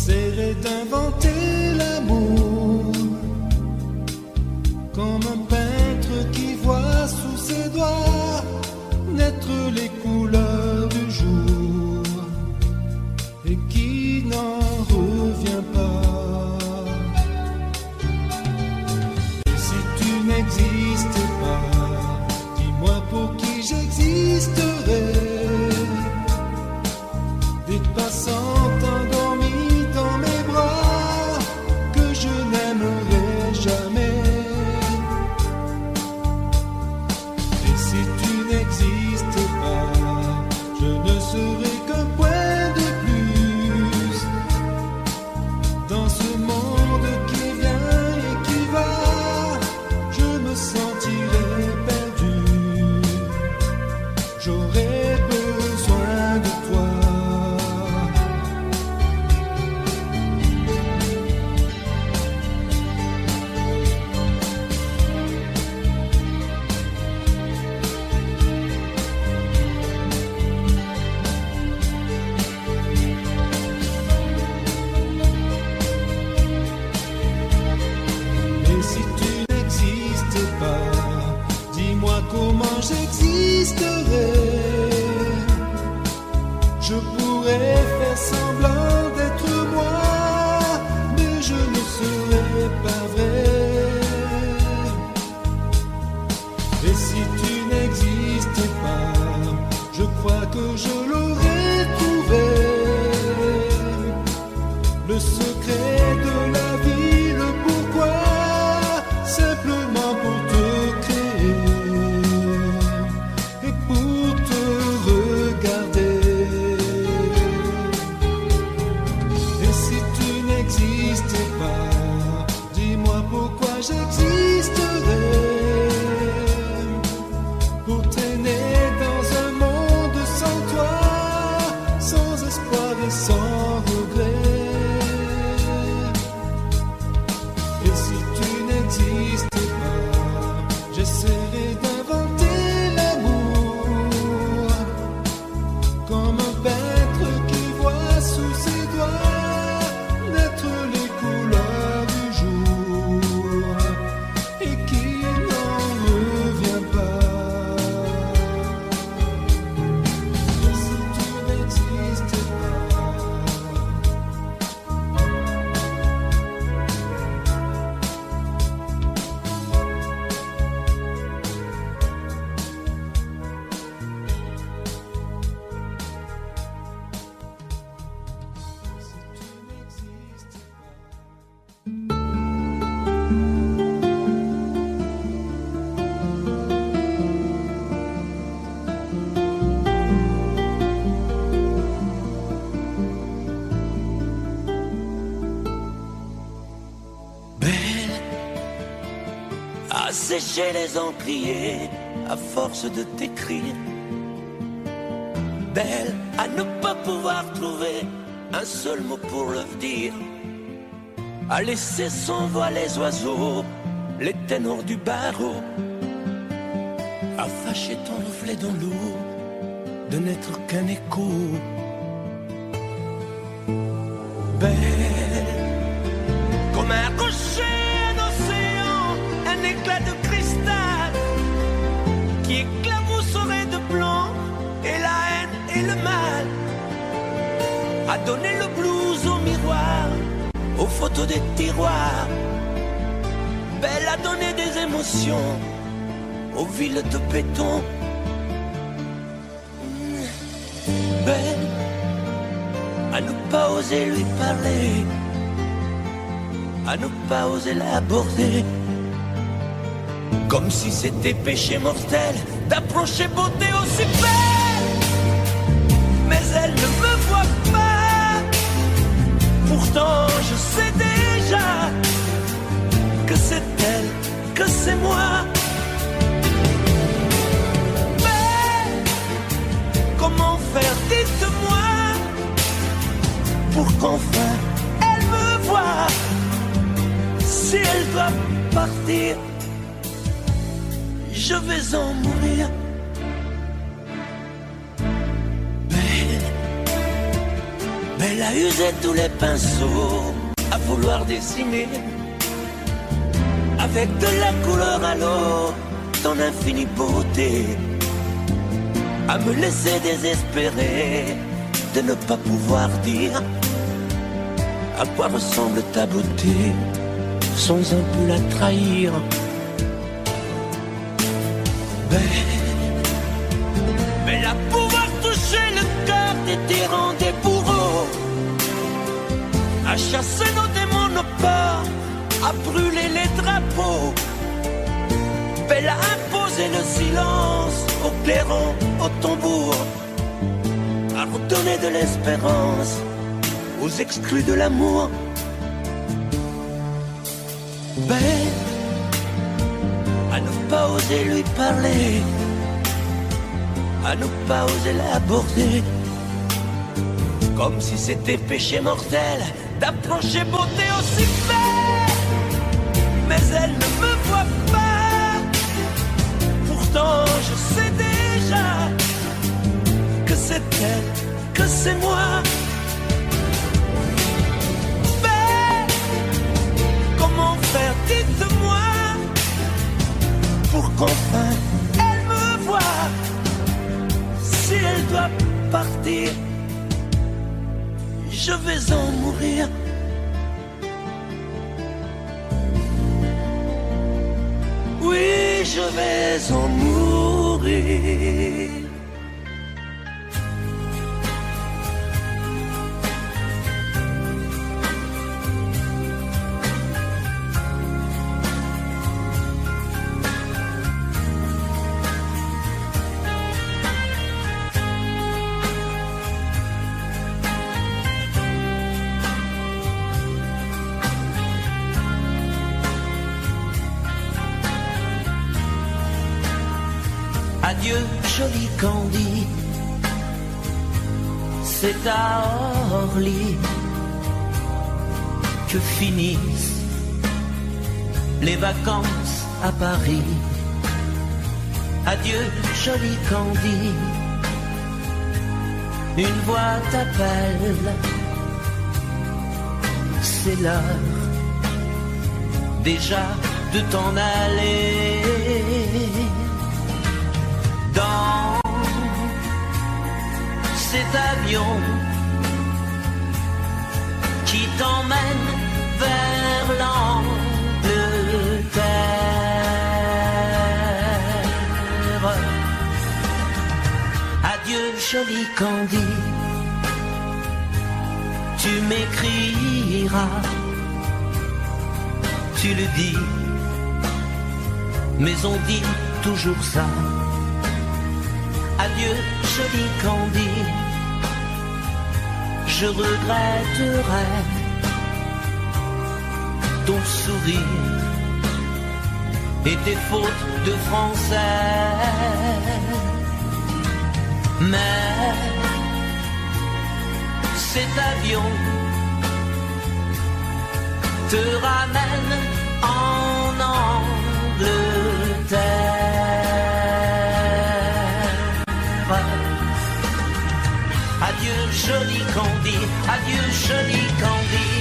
J'essaierai d'inventer l'amour comme un peintre qui voit sous ses doigts naître les couleurs du jour et qui n'en revient pas. Et si tu n'existais pas, dis-moi pour qui j'existerais. Des passantes endormies dans mes bras que je n'aimerai jamais. Et si tu n'existais pas, je ne serai qu'un point de plus dans ce monde qui vient et qui va. Je me sentirai perdu. J'aurais besoin de toi. Comment j'existerais? Je pourrais faire semblant d'être moi, mais je ne serais pas vrai. Et si tu n'existais pas, je crois que je l'aurais trouvé. Le secret de la vie, le pourquoi, simplement pour te créer. J'existerais pour traîner dans un monde sans toi, sans espoir et sans regret. Et si tu n'existais pas, j'essaierai d'inventer l'amour comme un peintre qui voit sous ses doigts naître les couleurs du jour et qui n'en revient pas. Et si tu n'existais pas, Sécher les encriers à force de t'écrire. Belle à ne pas pouvoir trouver un seul mot pour le dire. À laisser s'envoler les oiseaux, les ténors du barreau. À fâcher ton reflet dans l'eau, de n'être qu'un écho. Belle comme un rocher un éclat de cristal qui éclabousserait de blanc et la haine et le mal, a donné le blues au miroir, aux photos des tiroirs. Belle a donné des émotions aux villes de béton. Belle à ne pas oser lui parler, à ne pas oser l'aborder. Comme si c'était péché mortel d'approcher beauté aussi belle. Mais elle ne me voit pas. Pourtant je sais déjà que c'est elle, que c'est moi. Mais comment faire, dites-moi, pour qu'enfin elle me voie. Si elle doit partir, je vais en mourir. Belle, Elle a usé tous les pinceaux à vouloir dessiner avec de la couleur à l'eau ton infinie beauté, à me laisser désespérer de ne pas pouvoir dire à quoi ressemble ta beauté sans un peu la trahir. Mais la pouvoir toucher le cœur des tyrans, des bourreaux, à chasser nos démons, nos peurs, à brûler les drapeaux. Elle a imposé le silence au clairon, au tambour, à redonner de l'espérance aux exclus de l'amour. À ne pas oser lui parler, à ne pas oser l'aborder, comme si c'était péché mortel d'approcher beauté aussi belle. Mais elle ne me voit pas, pourtant je sais déjà que c'est elle, que c'est moi. Mais comment faire, dites-moi, pour qu'enfin elle me voie. Si elle doit partir, je vais en mourir. Oui, je vais en mourir. Adieu, joli Candy, c'est à Orly que finissent les vacances à Paris. Adieu, joli Candy, une voix t'appelle, c'est l'heure déjà de t'en aller. Dans cet avion qui t'emmène vers l'Angleterre. Adieu, joli Candy, tu m'écriras, tu le dis, mais on dit toujours ça. Adieu, joli Candy, je regretterai ton sourire et tes fautes de français. Mais cet avion te ramène en Angleterre. Adieu, joli Candy, adieu, joli Candy,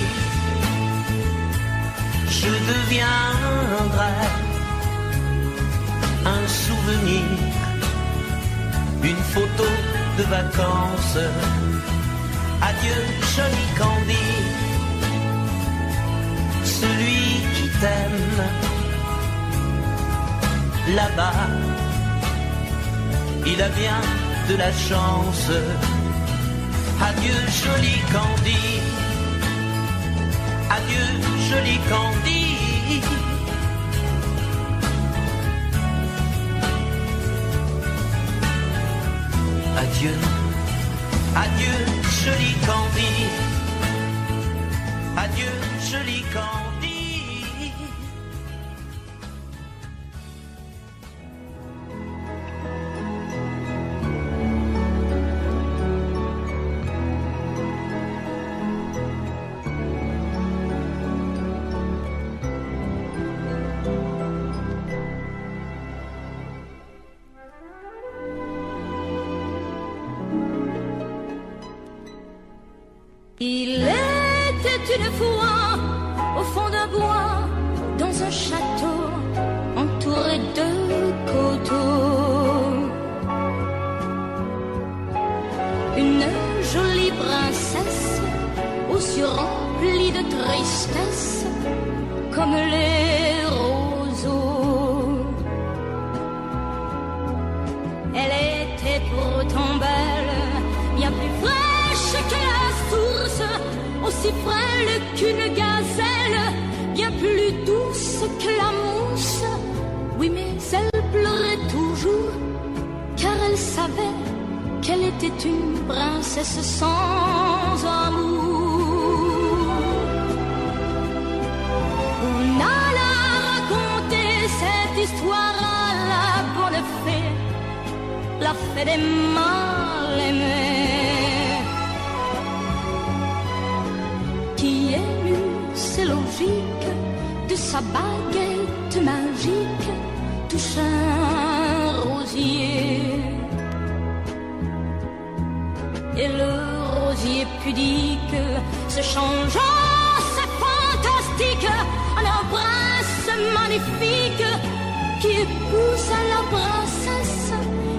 je deviendrai un souvenir, une photo de vacances. Adieu, joli Candy, celui qui t'aime là-bas, il a bien de la chance. Adieu, joli Candy, adieu, joli Candy. Adieu, adieu, joli Candy, adieu, joli Candy. une fois au fond d'un bois, dans un château entouré de coteaux. Une jolie princesse aux yeux remplis de tristesse comme les roseaux. Elle était pourtant belle, bien plus fraîche que la source, aussi frêle qu'une gazelle, bien plus douce que la mousse. Oui, mais elle pleurait toujours, car elle savait qu'elle était une princesse sans amour. On alla raconter cette histoire à la bonne fée, la fée des mal-aimés, qui émut, c'est logique, de sa baguette magique touche un rosier. Et le rosier pudique se changea, c'est fantastique, en un prince magnifique qui épousa la princesse.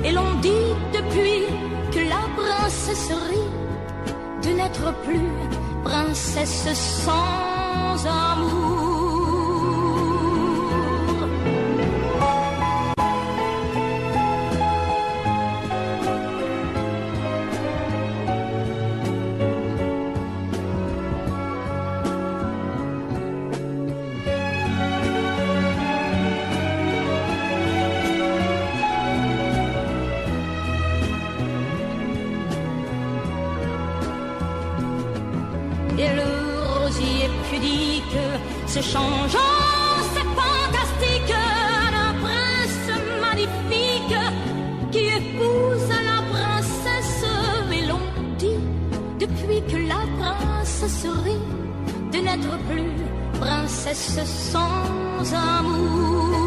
Et l'on dit depuis que la princesserie de n'être plus princesse sans amour. Se changeant, c'est fantastique, un prince magnifique qui épouse la princesse. Et l'on dit, depuis que la princesserie de n'être plus princesse sans amour.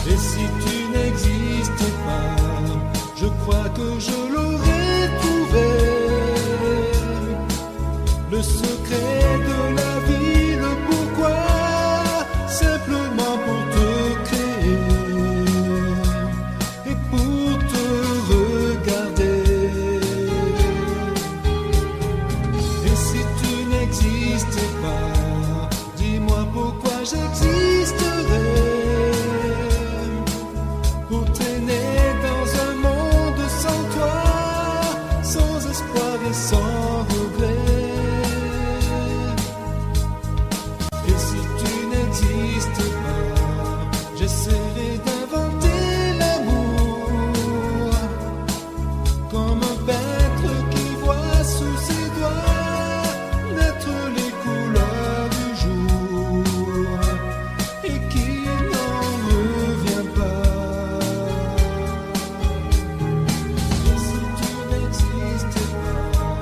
Et si tu n'existais pas, je crois que je l'aurais. connais de la vie le pourquoi, simplement pour te créer et pour te regarder. Et si tu n'existais pas, dis-moi pourquoi j'existerais. Pour traîner dans un monde sans toi, sans espoir et sans regret. Et si tu n'existes pas, j'essaierai d'inventer l'amour, comme un peintre qui voit sous ses doigts naître les couleurs du jour et qui n'en revient pas. Et si tu n'existais pas,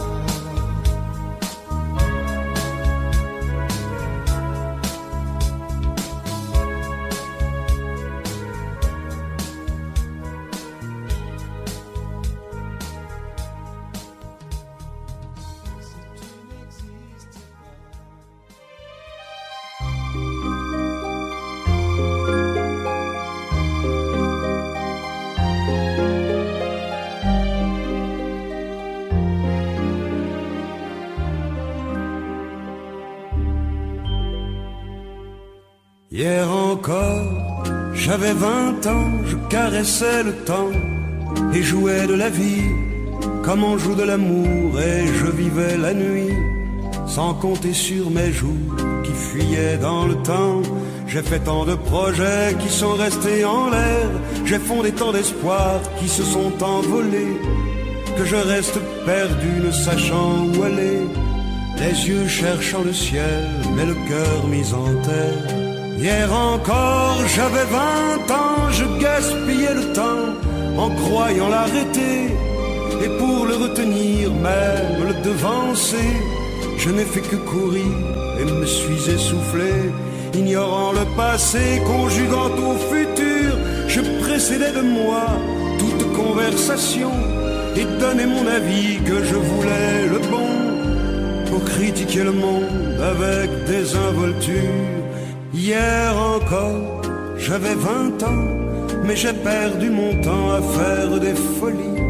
Hier encore, j'avais 20 ans, je caressais le temps et jouais de la vie comme on joue de l'amour, et je vivais la nuit sans compter sur mes jours qui fuyaient dans le temps. J'ai fait tant de projets qui sont restés en l'air, j'ai fondé tant d'espoirs qui se sont envolés, que je reste perdu ne sachant où aller, les yeux cherchant le ciel mais le cœur mis en terre. Hier encore, j'avais 20 ans, je gaspillais le temps en croyant l'arrêter, et pour le retenir, même le devancer, je n'ai fait que courir et me suis essoufflé. Ignorant le passé, conjuguant au futur, je précédais de moi toute conversation et donnais mon avis que je voulais le bon, pour critiquer le monde avec désinvolture. Hier encore, j'avais 20 ans, mais j'ai perdu mon temps à faire des folies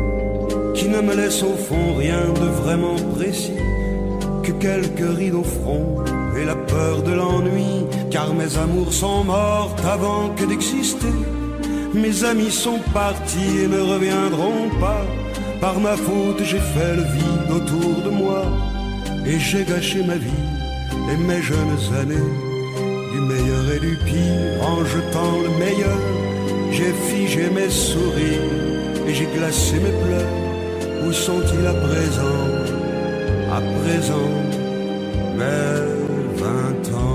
qui ne me laissent au fond rien de vraiment précis, que quelques rides au front et la peur de l'ennui, car mes amours sont mortes avant que d'exister. Mes amis sont partis et ne reviendront pas. Par ma faute, j'ai fait le vide autour de moi, et j'ai gâché ma vie et mes jeunes années. Du meilleur et du pire, en jetant le meilleur, j'ai figé mes sourires et j'ai glacé mes pleurs. Où sont-ils à présent? À présent, mes 20 ans.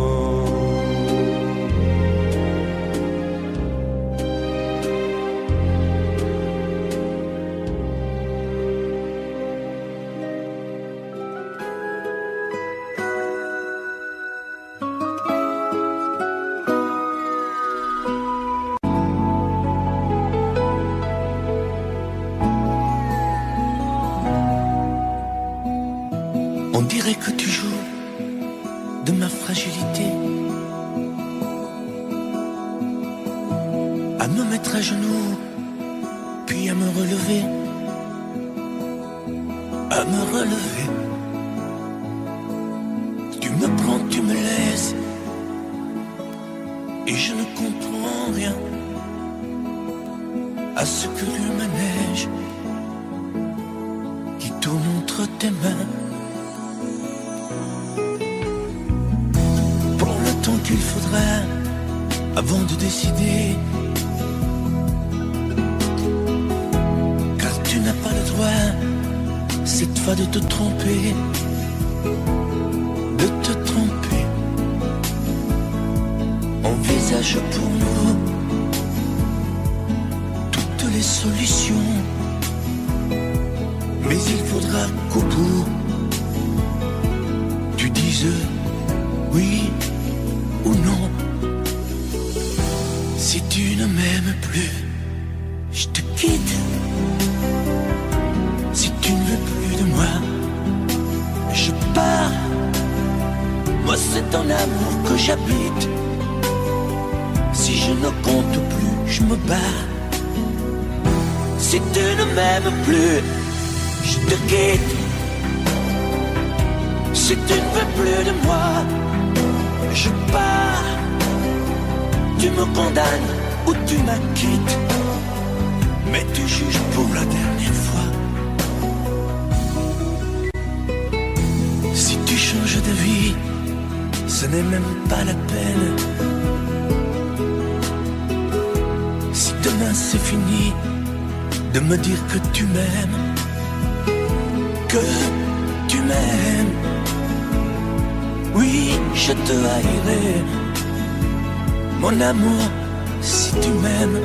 On dirait que tu joues de ma fragilité, à me mettre à genoux, puis à me relever, à me relever. Tu me prends, tu me laisses, et je ne comprends rien à ce que le manège qui tourne entre tes mains. Qu'il faudra avant de décider, car tu n'as pas le droit cette fois de te tromper, de te tromper. Envisage pour nous toutes les solutions, mais il faudra qu'au bout tu dises oui ou non. Si tu ne m'aimes plus, je te quitte. Si tu ne veux plus de moi, je pars c'est ton amour que j'habite. Si je ne compte plus, je me bats. Si tu ne m'aimes plus, je te quitte. Si tu ne veux plus de moi, je pars. Tu me condamnes ou tu m'acquittes, mais tu juges pour la dernière fois. Si tu changes de vie, ce n'est même pas la peine. Si demain c'est fini, de me dire que tu m'aimes, que tu m'aimes. Oui, je te haïrai, mon amour, si tu m'aimes,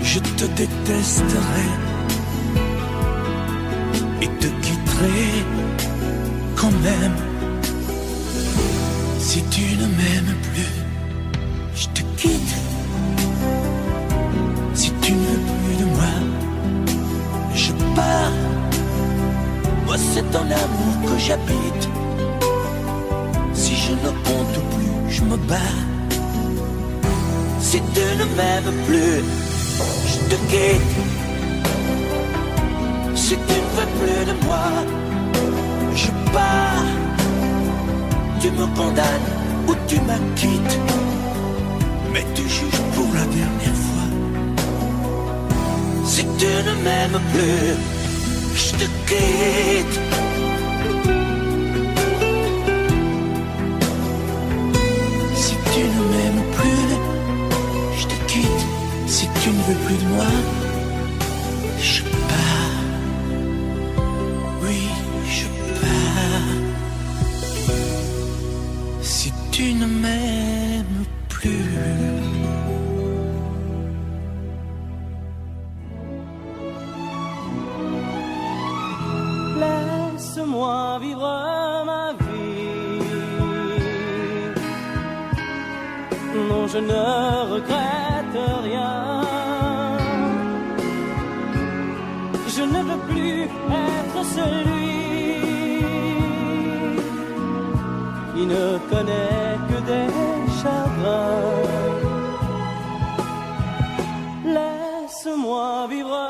je te détesterai et te quitterai quand même. Si tu ne m'aimes plus, je te quitte. Si tu ne veux plus de moi, je pars. Moi c'est ton amour que j'habite. Si je ne compte plus, je me bats. Si tu ne m'aimes plus, je te quitte. Si tu ne veux plus de moi, je pars. Tu me condamnes ou tu m'acquittes, mais tu juges pour la dernière fois. Si tu ne m'aimes plus, je te quitte. Si tu ne m'aimes plus, je te quitte. Si tu ne veux plus de moi, je pars. Oui, je pars. Si tu ne m'aimes plus. Laisse-moi vivre ma vie. Non, je ne regrette rien. Je ne veux plus être celui qui ne connaît que des chagrins. Laisse-moi vivre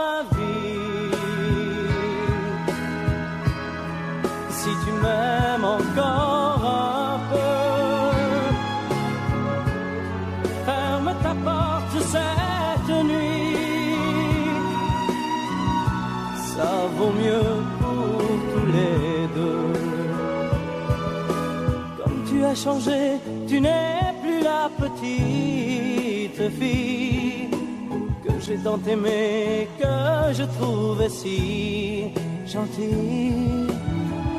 ma vie. Si tu m'aimes encore un peu, ferme ta porte cette nuit. Ça vaut mieux pour tous les deux. Comme tu as changé, tu n'es plus la petite fille que j'ai tant aimée, que je trouvais si gentille.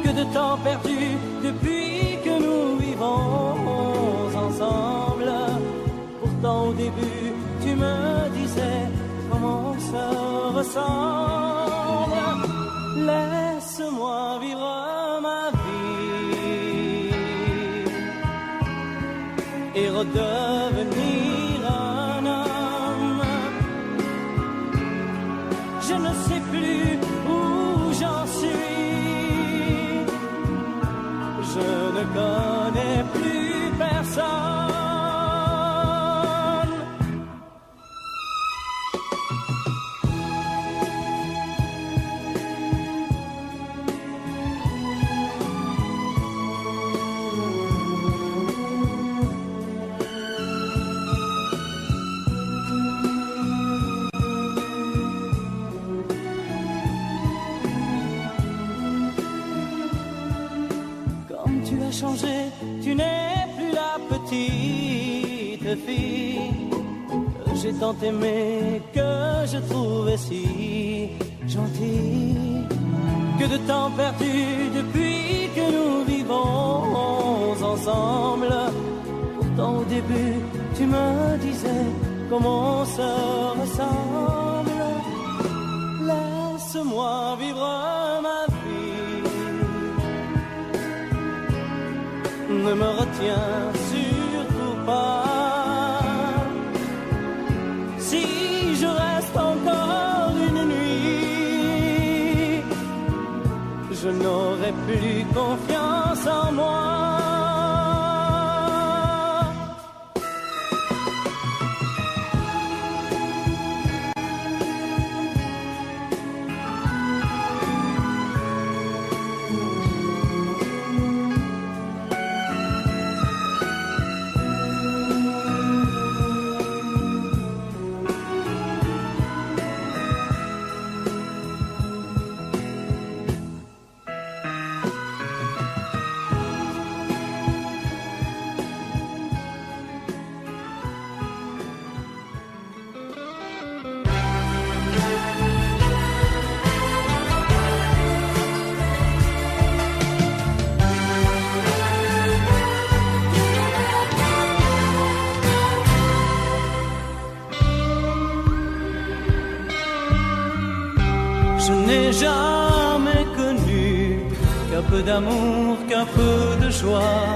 Que de temps perdu depuis que nous vivons ensemble. Pourtant au début tu me disais comment on se ressemble. Laisse-moi vivre ma vie et redevenir un homme. Je ne sais plus où j'en suis. Je ne connais plus personne. Changé, tu n'es plus la petite fille que j'ai tant aimée, que je trouvais si gentille. Que de temps perdu depuis que nous vivons ensemble. Pourtant au début tu me disais comment on se ressemble. Laisse-moi vivre ma vie. Ne me retiens surtout pas. Si je reste encore une nuit, je n'aurai plus confiance sans moi. Je n'ai jamais connu qu'un peu d'amour, qu'un peu de joie,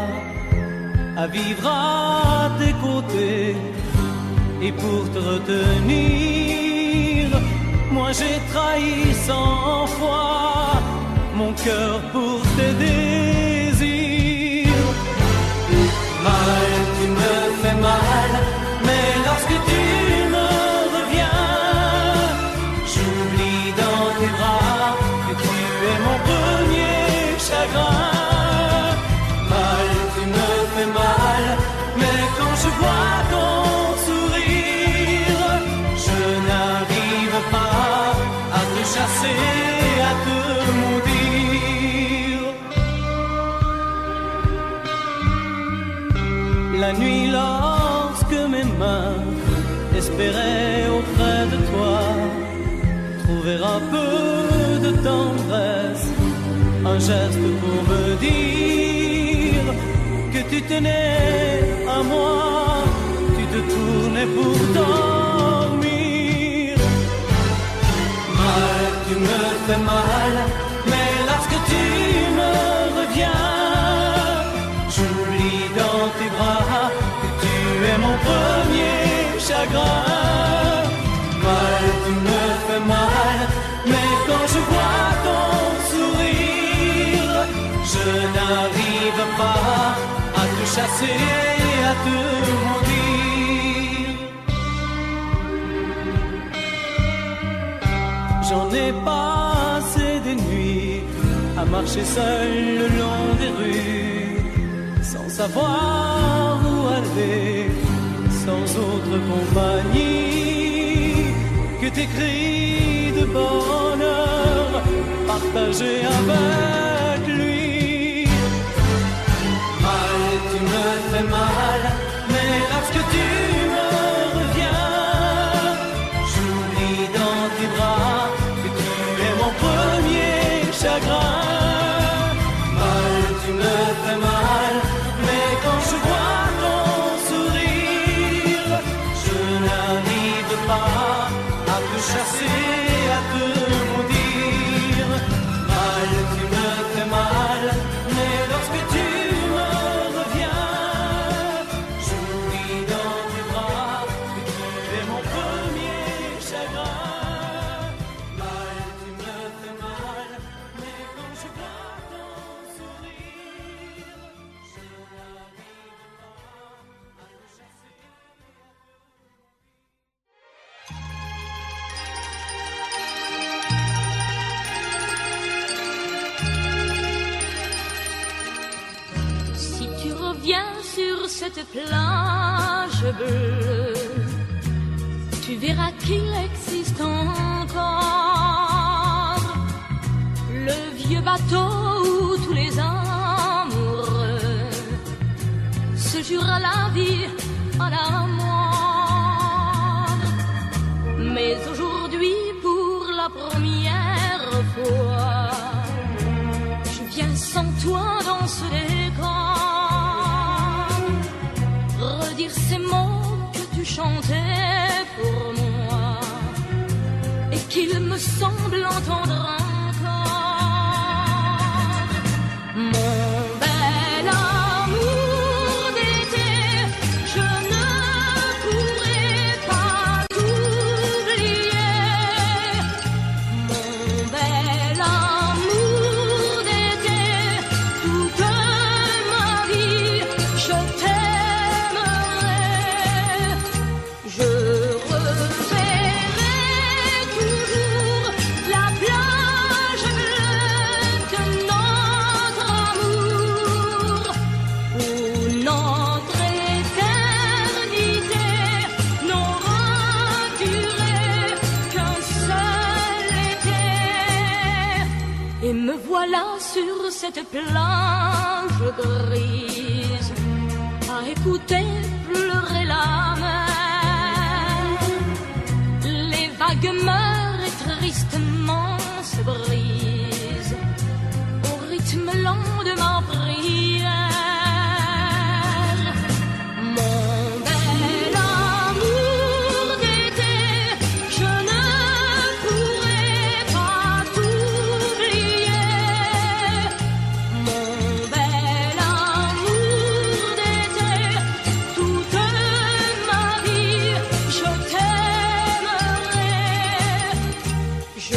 à vivre à tes côtés et pour te retenir. Moi j'ai trahi 100 fois mon cœur pour tes désirs. Mal, tu me fais mal, mais lorsque tu me reviens, j'oublie dans tes bras que tu es mon premier chagrin. Mal, tu me fais mal, mais quand je vois ton sourire, je n'arrive pas à te chasser, à te maudire. La nuit, lorsque mes mains espéraient auprès de toi trouver un peu de tendresse, un geste pour me dire que tu tenais à moi, tu te tournais pour dormir. Mal, tu me fais mal, mais lorsque tu me reviens, j'oublie dans tes bras que tu es mon premier chagrin. Mal, tu me fais mal, mais quand je vois ton sourire, je n'arrive pas à te chasser, à te maudire. J'en ai passé des nuits à marcher seul le long des rues, sans savoir où aller, sans autre compagnie que tes cris de bonheur partagés avec lui. Mal, tu me fais mal, mais lorsque tu me reviens, j'oublie dans tes bras que tu es mon premier chagrin. Mal, tu me fais mal, mais quand je vois ton sourire, je n'arrive pas à te chasser, à te maudire. Mal, tu me fais mal, mais lorsque tu me reviens, j'oublie dans tes bras que tu es mon premier chagrin. Mal, tu me fais mal, mais quand je vois ton sourire, je n'arrive pas à te chasser. Si tu reviens sur cette plage bleue, tu verras qu'il existe encore le vieux bateau où tous les amoureux se jurent à la vie, à la mort. Mais aujourd'hui, pour la première fois, je viens sans toi dans ce décor, redire ces mots que tu chantais pour moi et qu'il me semble entendre encore. Mon bel amour d'été, je ne pourrai pas t'oublier. Mon bel amour d'été, toute cette plage grise, à écouter pleurer la mer. Les vagues meurent et tristement se brisent au rythme lent de ma prière. Je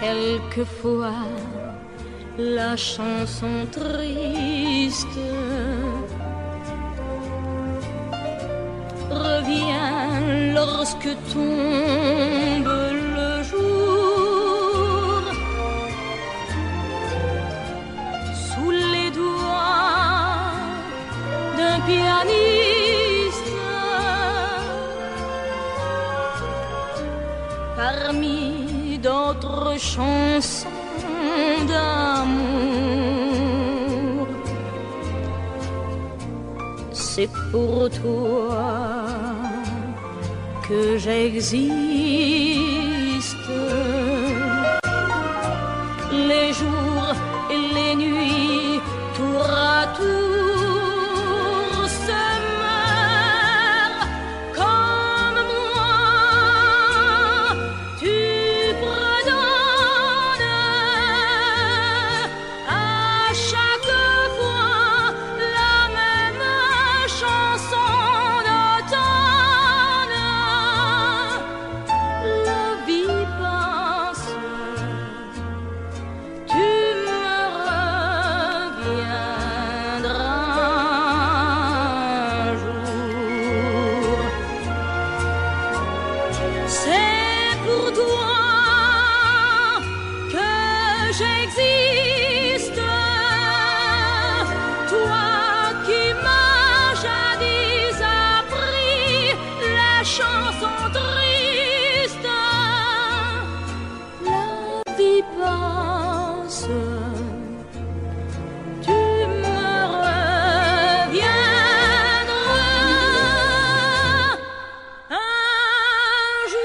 quelquefois la chanson triste revient lorsque tombe le jour sous les doigts d'un pianiste parmi d'autres chansons d'amour. C'est pour toi que j'existe. Les jours et les nuits, tour à tour, se meurent comme moi. Tu redonnes à chaque fois la même chanson d'automne. La vie passe, tu me reviendras un jour. C'est pour toi que j'existe, toi qui m'as jadis appris la chanson triste. La vie passe, tu me reviendras un jour.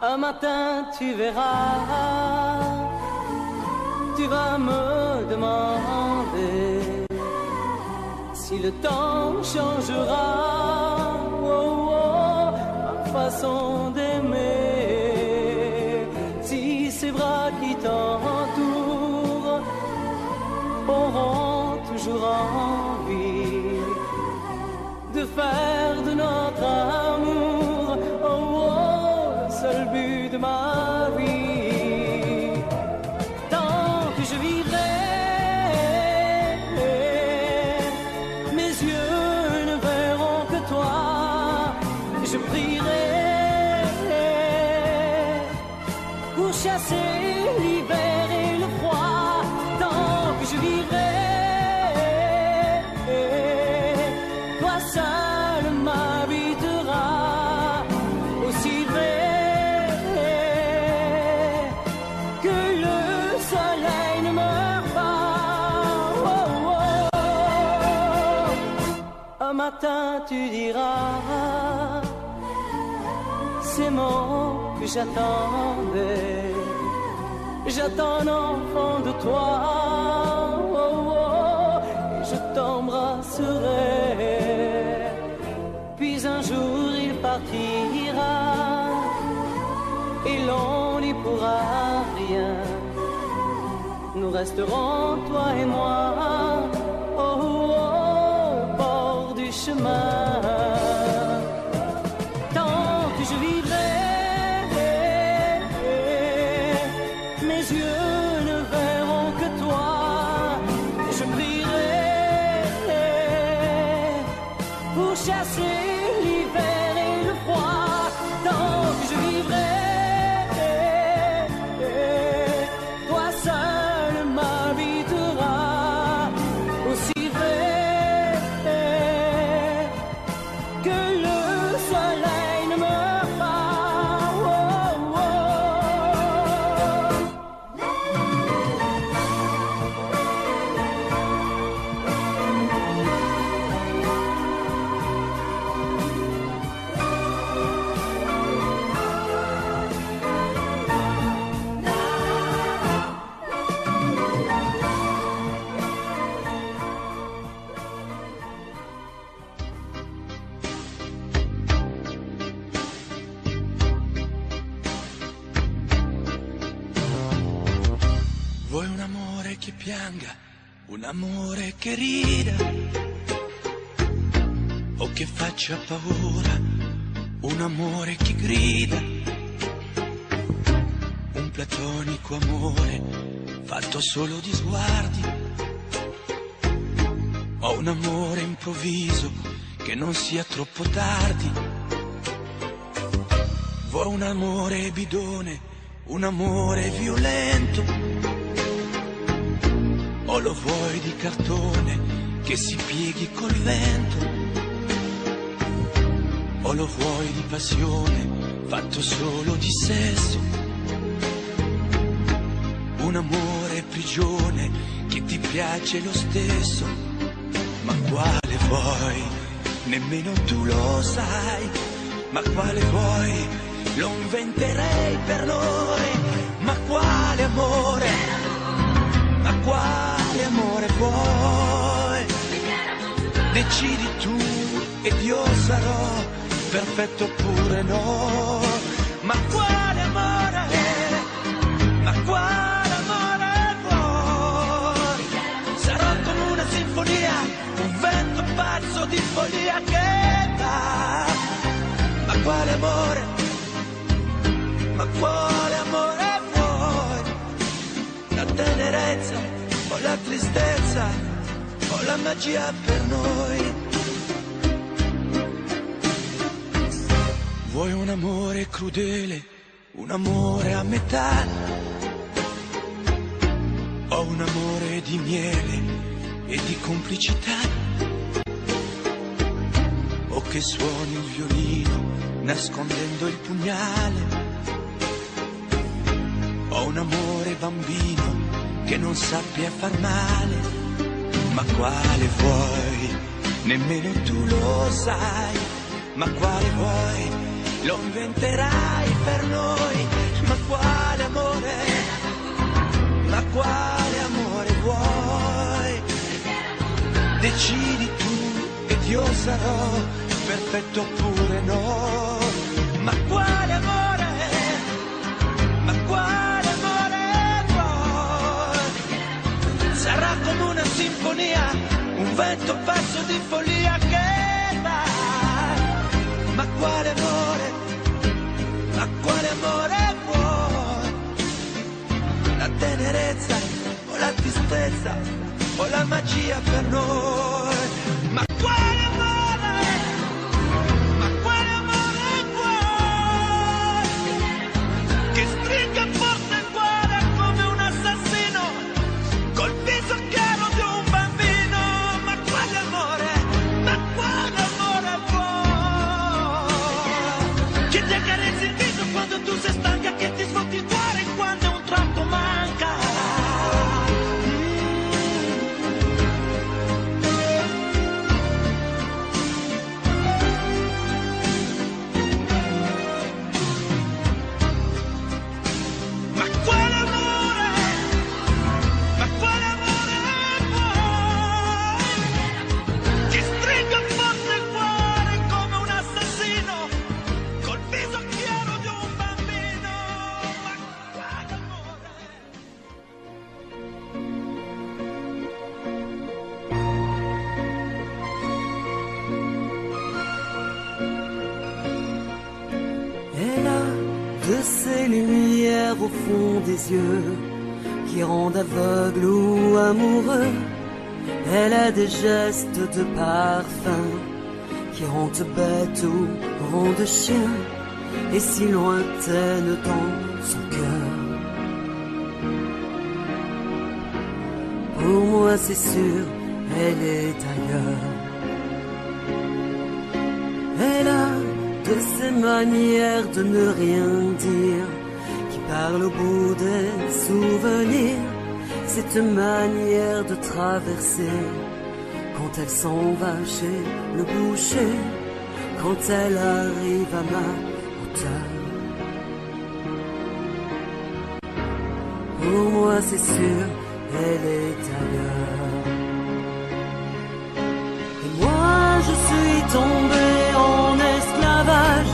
Un matin tu verras, tu vas me demander si le temps changera ma façon d'aimer, si ces bras qui t'entourent auront toujours envie de faire de notre amour le seul but de ma vie. Tant que je vivrai, mes yeux ne verront que toi. Je prierai pour chasser l'hiver et le froid. Tant que je vivrai, toi seul m'habiteras. Aussi vrai que le soleil ne meurt pas. Un matin tu diras ces mots que j'attendais. J'attends un enfant de toi, et je t'embrasserai. Puis un jour il partira, et l'on n'y pourra rien. Nous resterons, toi et moi, au bord du chemin. Tant que je vivrai, mes yeux ne verront que toi. Je prierai pour chasser l'hiver et le froid. Tant que je vivrai, toi seul m'habiteras. Aussi vrai que le soleil ne meurt pas. Vuoi un amore che pianga, un amore che rida, o che faccia paura, un amore che grida, un platonico amore fatto solo di sguardi, o un amore improvviso che non sia troppo tardi. Vuoi un amore bidone, un amore violento, o lo vuoi di cartone che si pieghi col vento, o lo vuoi di passione fatto solo di sesso, un amore prigione che ti piace lo stesso. Ma quale vuoi? Nemmeno tu lo sai. Ma quale vuoi? Lo inventerei per noi. Ma quale amore? Ma quale amore vuoi? Decidi tu ed io sarò perfetto oppure no. Ma quale amore? Ma quale amore vuoi? Sarò come una sinfonia, un vento pazzo di follia che va. Ma quale amore? Ma quale amore vuoi? La tenerezza o la tristezza o la magia per noi? Vuoi un amore crudele, un amore a metà, o un amore di miele e di complicità, o che suoni il violino nascondendo il pugnale, o un amore bambino che non sappia far male. Ma quale vuoi? Nemmeno tu lo sai. Ma quale vuoi? Lo inventerai per noi. Ma quale amore? Ma quale amore vuoi? Decidi tu ed io sarò perfetto oppure no. Ma quale amore? Ma quale amore vuoi? Sarà come una sinfonia, un vento pazzo di follia che va. Ma quale amore? Ma quale amore vuoi? La tenerezza o la tristezza o la magia per noi? Ma quale amore? Ma quale amore vuoi? Che stringa forte il cuore come un assassino col viso chiaro di un bambino. Ma quale amore? Ma quale amore vuoi? Che ti accarezzi il viso quando tu sei stanca, che ti sfotti il cuore quando un tratto manca. Ma quale amore? Ma quale amore vuoi? Che stringa forte il cuore come un assassino col viso chiaro di un bambino. Ma quale amore? Elle a de ces lumières au fond des yeux qui rendent aveugle ou amoureux. Elle a des gestes de parfum qui rendent bête ou rendent chien, et si lointaine dans son cœur. Pour moi c'est sûr, elle est ailleurs. Elle a de ces manières de ne rien dire qui parlent au bout des souvenirs. Cette manière de traverser quand elle s'en va chez le boucher, quand elle arrive à ma hauteur. Pour moi c'est sûr, elle est ailleurs. Et moi je suis tombé en esclavage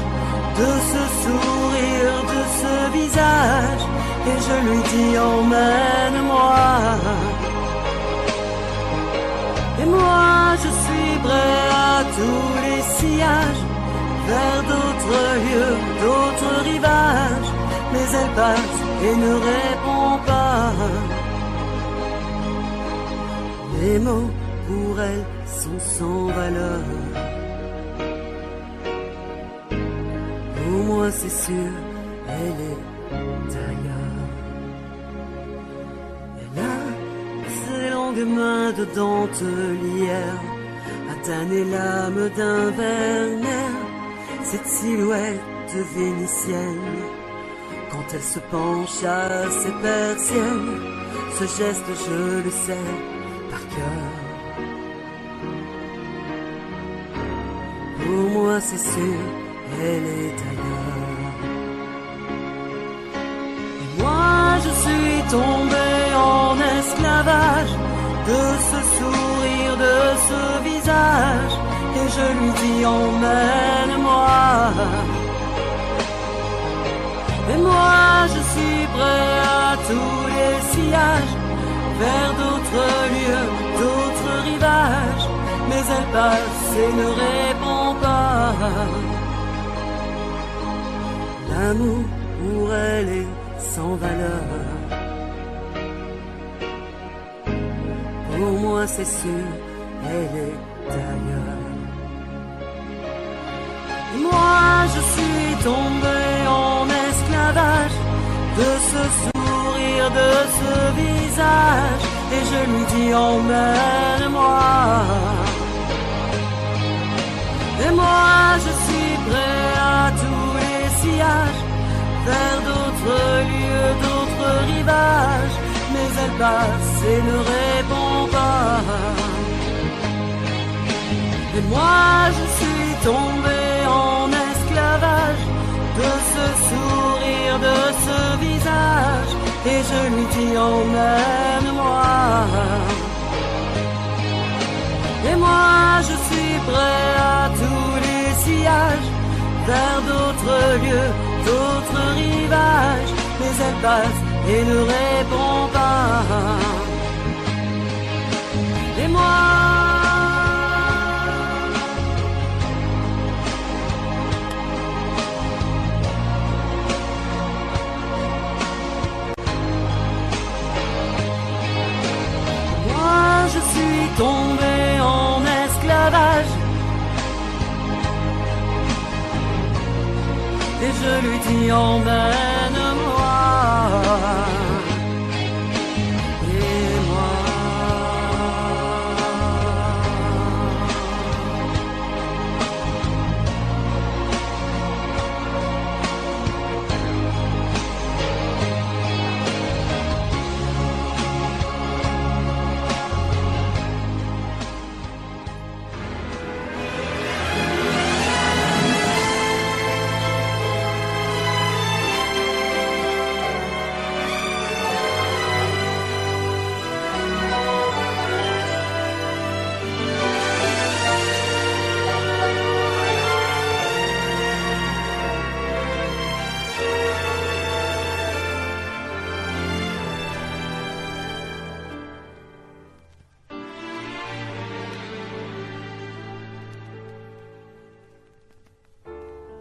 de ce sourire, de ce visage, et je lui dis emmène-moi prêt à tous les sillages, vers d'autres lieux, d'autres rivages, mais elle passe et ne répond pas. Les mots pour elle sont sans valeur. Pour moi c'est sûr, elle est ailleurs. Elle a ses longues mains de dentelière à tanner l'âme d'un Werner. Cette silhouette vénitienne, quand elle se penche à ses persiennes, ce geste je le sais par cœur. Pour moi c'est sûr, elle est ailleurs. Et moi je suis tombé en esclavage de ce sourire, de ce visage, et je lui dis emmène-moi. Et moi je suis prêt à tous les sillages, vers d'autres lieux, d'autres rivages, mais elle passe et ne répond pas. L'amour pour elle est sans valeur. Pour moi c'est sûr, elle est ailleurs. Et moi je suis tombé en esclavage de ce sourire, de ce visage, et je lui dis emmène-moi. Et moi je suis prêt à tous les sillages, vers d'autres lieux, d'autres rivages, mais elle passe et ne répond pas. Et moi je suis tombé en esclavage de ce sourire, de ce visage, et je lui dis emmène-moi. Et moi je suis prêt à tous les sillages, vers d'autres lieux, d'autres rivages, mais elle passe et ne répond pas. Et moi je suis tombé en esclavage, et je lui dis emmène-moi. Et moi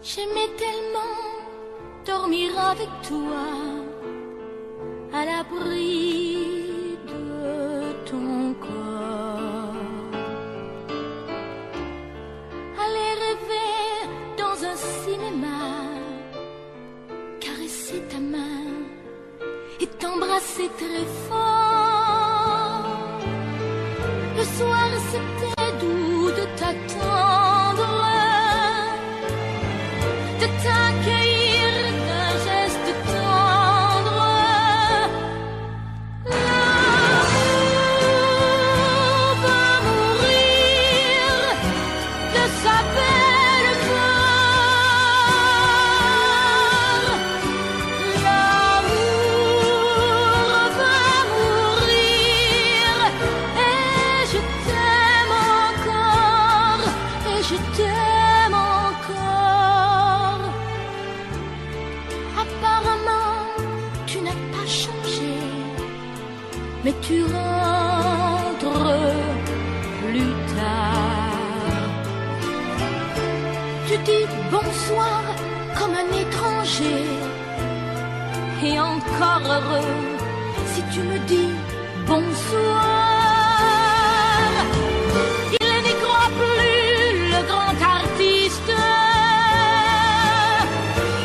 j'aimais tellement dormir avec toi, à l'abri de ton corps, aller rêver dans un cinéma, caresser ta main et t'embrasser très fort. Le soir c'était doux de t'attendre, de t'accueillir d'un geste tendre. L'amour va mourir de sa belle gloire. L'amour va mourir, et je t'aime encore, et je t'aime encore. Apparemment, tu n'as pas changé, mais tu rentres plus tard. te dis bonsoir comme un étranger. Et encore heureux si tu me dis bonsoir. Il n'y croit plus, le grand artiste.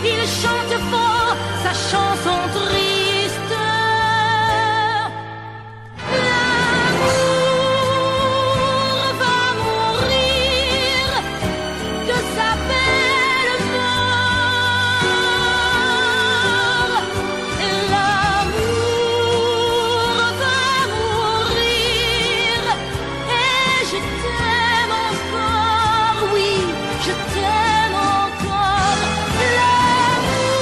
Il chante fort sa chanson triste. L'amour va mourir de sa belle mort. L'amour va mourir et je t'aime encore, oui, je t'aime encore. L'amour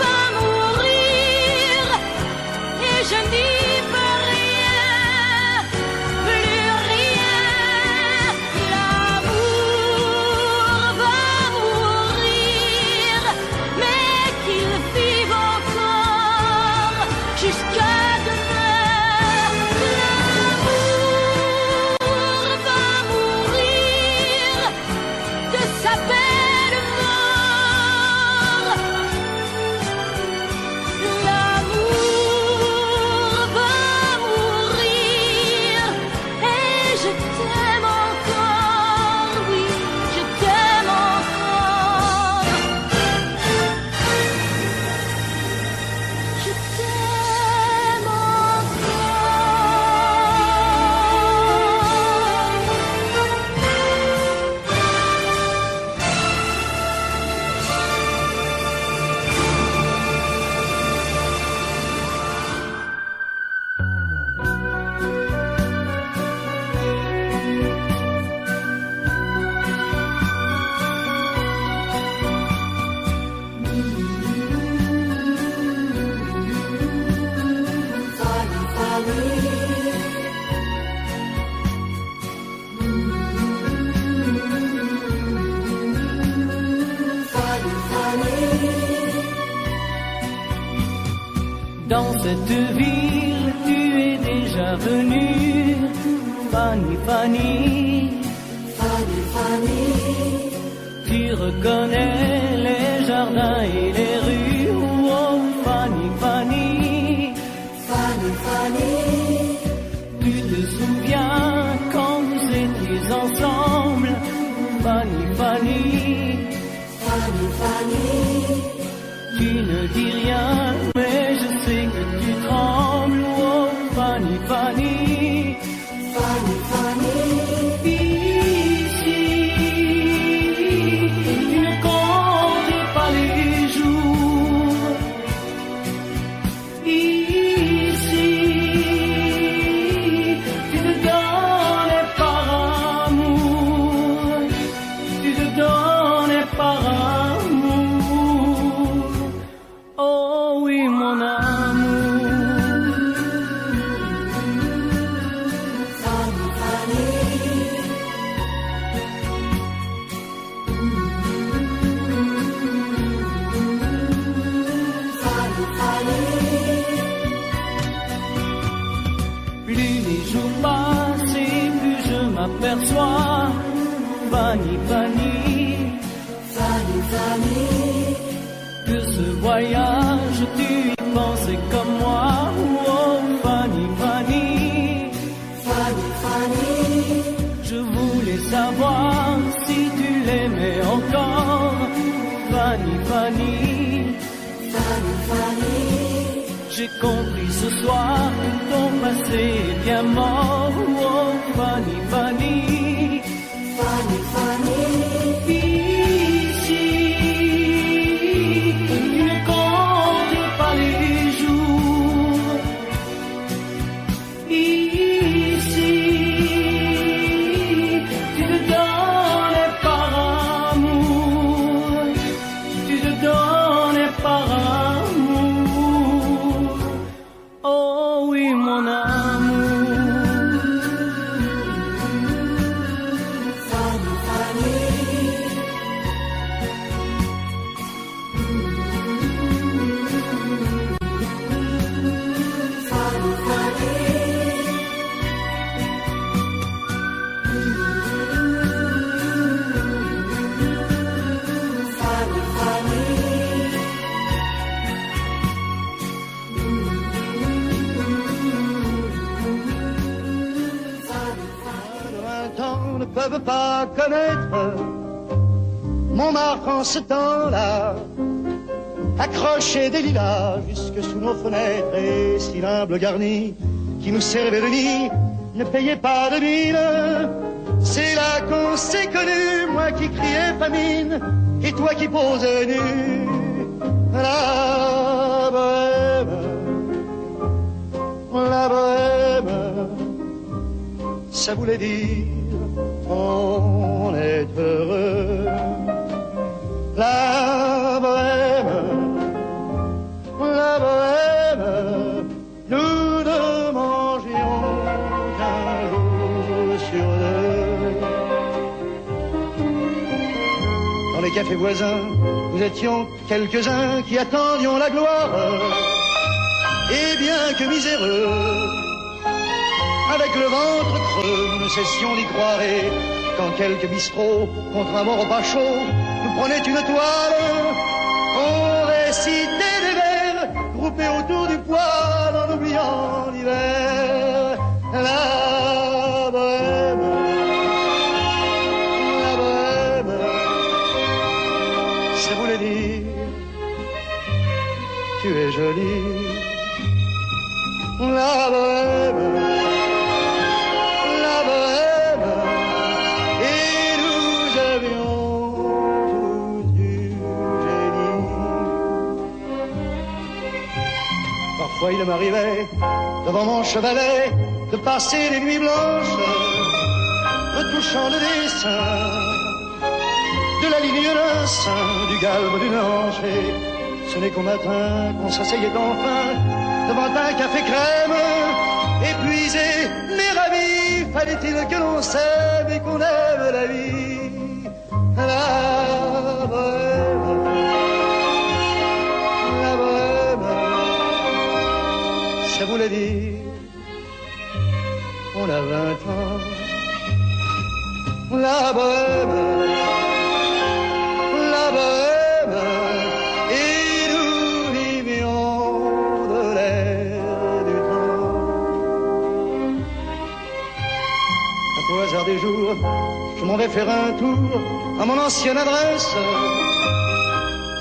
va mourir et je n'y peux rien, plus rien. L'amour va mourir, mais qu'il vive encore jusqu'à demain. L'amour va mourir de sa belle mort. L'amour va mourir et je t'aime encore, oui, je t'aime encore. Je t'aime Dans cette ville, tu es déjà venue, Fanny, Fanny. Fanny, Fanny. Tu reconnais les jardins et les rues, oh Fanny, Fanny. Fanny, Fanny. Tu te souviens quand vous étiez ensemble, Fanny, Fanny. Fanny, Fanny. Tu ne dis rien, mais je sais que tu trembles, oh Fanny, Fanny. Fanny, Fanny. Ici, tu ne comptes pas les jours. Ici, tu te donnes par amour. Tu te donnes par amour. Oh oui, mon amour. Fanny, Fanny. Fanny, Fanny. Plus les jours passent et plus je m'aperçois, Fanny, Fanny. Fanny, Fanny. Que ce voyage, tu y pensais comme moi, oh Fanny, Fanny. Fanny, Fanny. Je voulais savoir si tu l'aimais encore, Fanny, Fanny. Fanny, Fanny. J'ai compris ce soir que ton passé est bien mort, oh Fanny, Fanny. Fanny, Fanny. Ici, tu ne comptes pas les jours. Ici, tu te donnes par amour. Tu te donnes par amour. Oh oui, mon amour. Fanny, Fanny. peuvent pas connaître Montmartre en ce temps-là, accroché des lilas jusque sous nos fenêtres, et si l'humble garni qui nous servait de nid ne payait pas de mine. C'est là qu'on s'est connus, moi qui criais famine et toi qui posais nu. La bohème, ça voulait dire on est heureux. La bohème, nous ne mangions qu'un jour sur deux. Dans les cafés voisins, nous étions quelques-uns qui attendions la gloire. Et bien que miséreux, avec le ventre creux, nous ne cessions d'y croire. Et quand quelques bistrots, contre un bon repas chaud, nous prenaient une toile, on récitait des vers groupés autour du poêle en oubliant l'hiver. La bohème, ça voulait dire tu es jolie. La bohème, et nous avions tous du génie. Parfois il m'arrivait, devant mon chevalet, de passer des nuits blanches, retouchant le dessin de la ligne d'un sein, du galbe d'une hanche. Et ce n'est qu'au matin qu'on s'asseyait enfin devant un café crème, épuisé mais ravi. Fallait-il que l'on s'aime et qu'on aime la vie. La bohème, ça voulait dire on a 20 ans. La bohème, et nous vivions de l'air du temps. Au hasard des jours, je m'en vais faire un tour à mon ancienne adresse.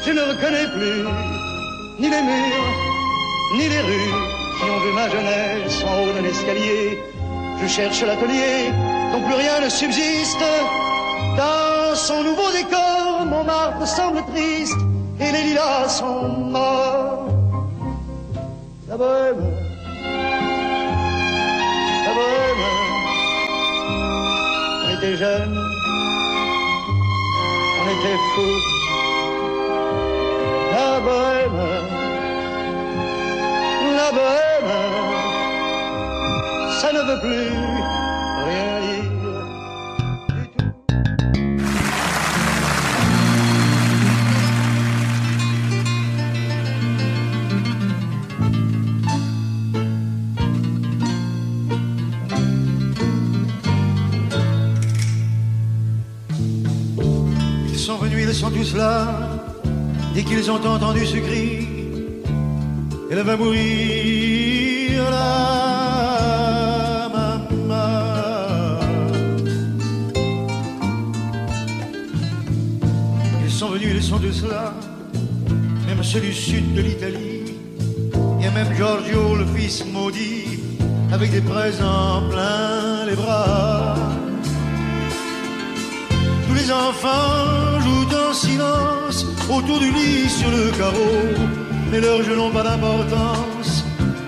Je ne reconnais plus ni les murs, ni les rues qui ont vu ma jeunesse en haut d'un escalier. Je cherche l'atelier dont plus rien ne subsiste. Dans son nouveau décor, Montmartre semble triste et les lilas sont morts. La bohème, on était jeunes, on était fous. La bohème, ça ne veut plus rien dire. Ils sont venus, ils sont tous là, dès qu'ils ont entendu ce cri. Elle va mourir, la maman. Ils sont venus, ils sont tous là, même ceux du sud de l'Italie. Il y a même Giorgio, le fils maudit, avec des présents plein les bras. Tous les enfants jouent en silence autour du lit sur le carreau. Mais leurs jeux n'ont pas d'importance,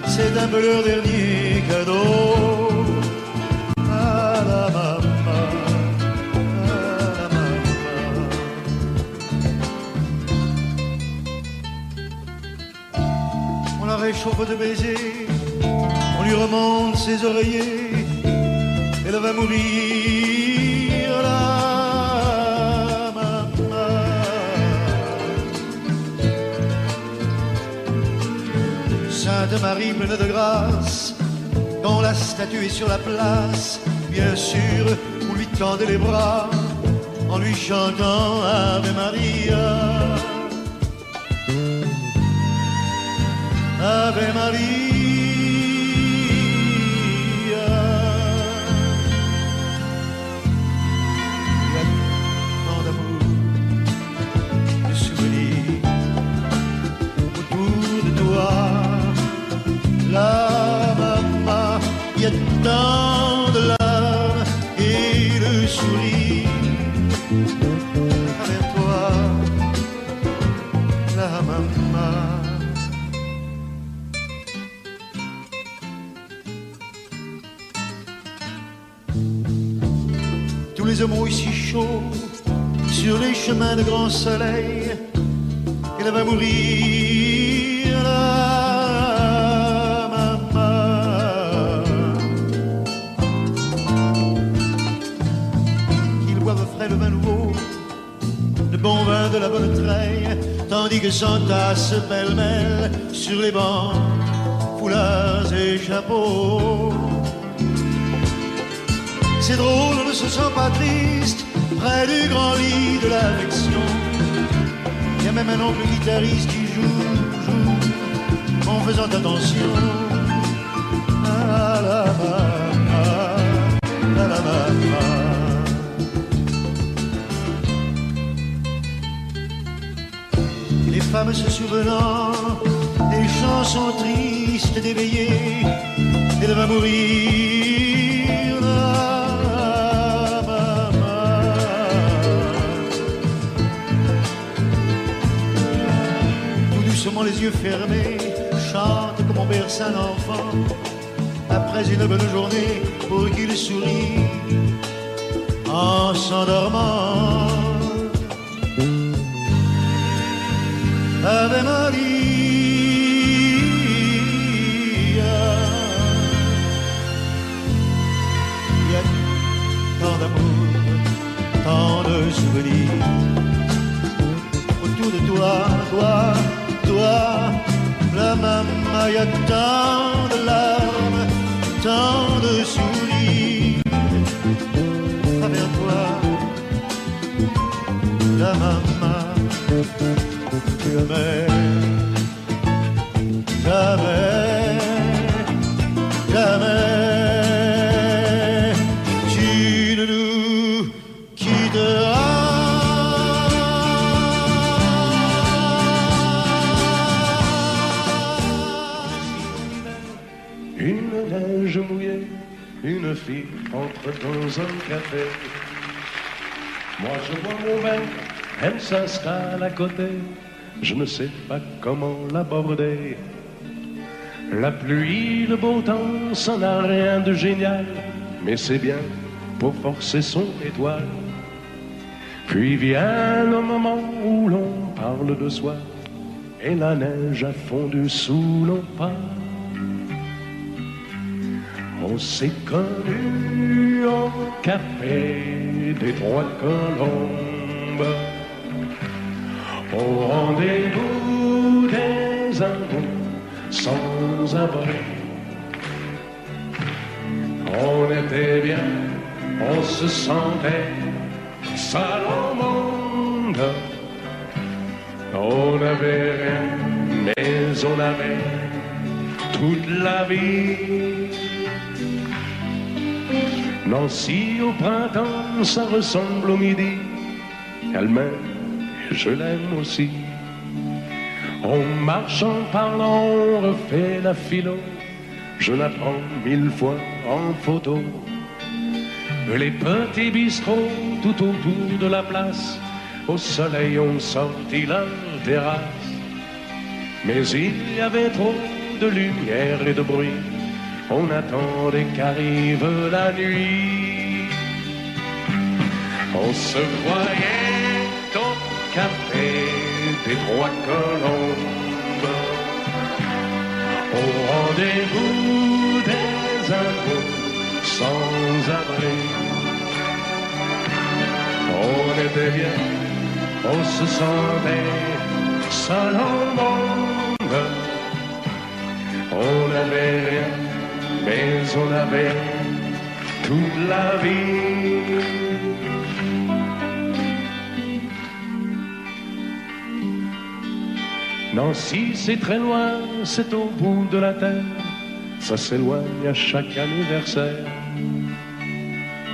c'est un peu leur dernier cadeau. Ah la maman, ah la maman. On la réchauffe de baisers, on lui remonte ses oreillers. Elle va mourir là. Sainte Marie pleine de grâce, quand la statue est sur la place, bien sûr, on lui tendait les bras en lui chantant Ave Maria. Ave Maria. y a tant de larmes et de sourires. Avec toi, la maman. Tous les hommes si chauds sur les chemins de grand soleil, elle va mourir la maman. Qu'ils boivent frais le vin nouveau, le bon vin de la bonne treille, tandis que s'entassent pêle-mêle sur les bancs foulards et chapeaux. C'est drôle, on ne se sent pas triste près du grand lit de l'affection. Il y a même un oncle guitariste qui joue en faisant attention à la maman, à la maman. Les femmes se souvenant des chansons tristes d'éveillé, elle va mourir là. Les yeux fermés, chante comme on berce un enfant après une bonne journée pour qu'il sourie en s'endormant. Ave Maria, il y a tant d'amour, tant de souvenirs autour de toi, la maman, y a tant de larmes, tant de sourires. À travers toi, la maman, jamais, jamais, jamais, tu ne nous quitteras. Une fille entre dans un café. Moi je bois mon verre, elle s'installe à côté. Je ne sais pas comment l'aborder. La pluie, le beau temps, ça n'a rien de génial, mais c'est bien pour forcer son étoile. Puis vient le moment où l'on parle de soi, et la neige a fondu sous nos pas. On s'est connus au café des Trois Colombes, au rendez-vous des amours sans abri. On était bien, on se sentait seul au monde. On n'avait rien, mais on avait toute la vie. Nancy au printemps, ça ressemble au midi. Elle m'aime, et je l'aime aussi. On marche en parlant, on refait la philo. Je la prends 1000 fois en photo. Les petits bistrots tout autour de la place, au soleil ont sorti leur terrasse. Mais il y avait trop de lumière et de bruit. On attendait qu'arrive la nuit. On se croyait au café des Trois Colombes, au rendez-vous des amours sans abri. On était bien, on se sentait seul au monde. On n'avait rien, mais on avait toute la vie. Nancy, c'est très loin, c'est au bout de la terre. Ça s'éloigne à chaque anniversaire.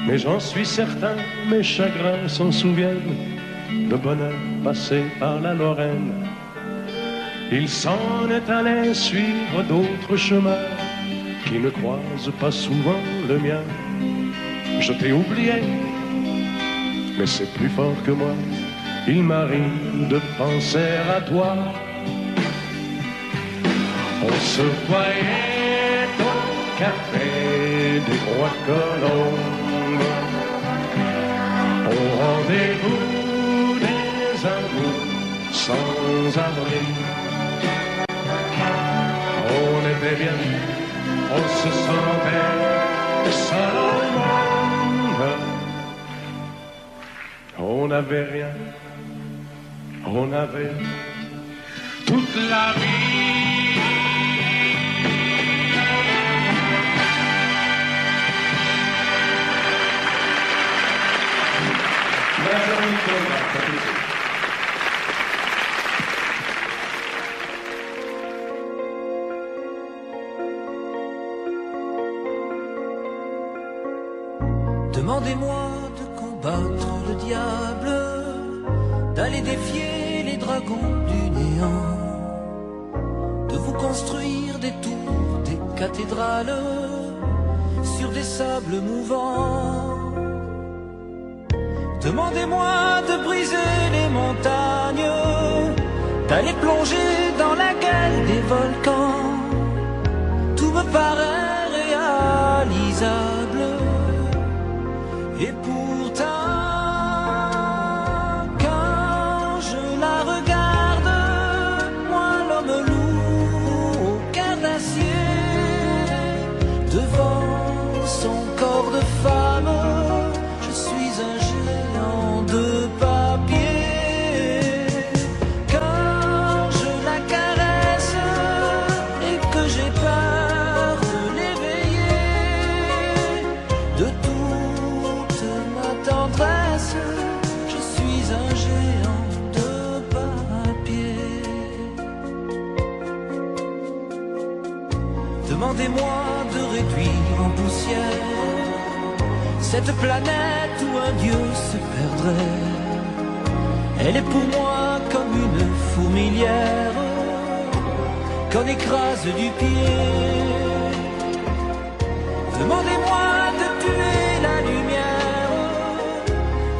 Mais j'en suis certain, mes chagrins s'en souviennent, de bonheur passé par la Lorraine. Il s'en est allé suivre d'autres chemins, qui ne croise pas souvent le mien. Je t'ai oublié, mais c'est plus fort que moi. Il m'arrive de penser à toi. On se voyait au café des Rois de Colombes, au rendez-vous des amours sans abri. On était bien, on se sentait seul au monde. On n'avait rien, on avait toute la vie. Demandez-moi de combattre le diable, d'aller défier les dragons du néant, de vous construire des tours, des cathédrales sur des sables mouvants. Demandez-moi de briser les montagnes, d'aller plonger dans la gueule des volcans. Tout me paraît réalisable. Et pourtant, quand je la regarde, moi l'homme lourd au cœur d'acier, devant son corps de femme, je suis un géant de papier. Quand je la caresse et que j'ai peur de l'éveiller, de toute ma tendresse, je suis un géant de papier. Demandez-moi de réduire en poussière cette planète où un dieu se perdrait. Elle est pour moi comme une fourmilière qu'on écrase du pied. Demandez-moi de tuer la lumière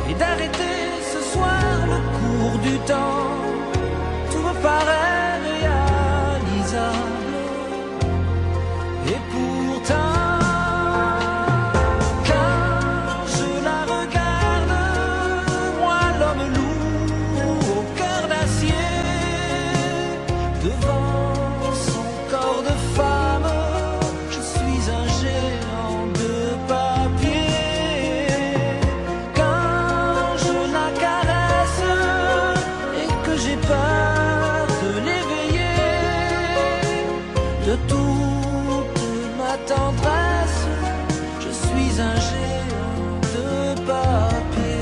et d'arrêter ce soir le cours du temps. Tout me paraît réalisable. Et pourtant, quand je la regarde, moi l'homme lourd au cœur d'acier, devant son corps de femme, je suis un géant de papier. Quand je la caresse et que j'ai peur de l'éveiller, de toute ma tendresse, je suis un géant de papier.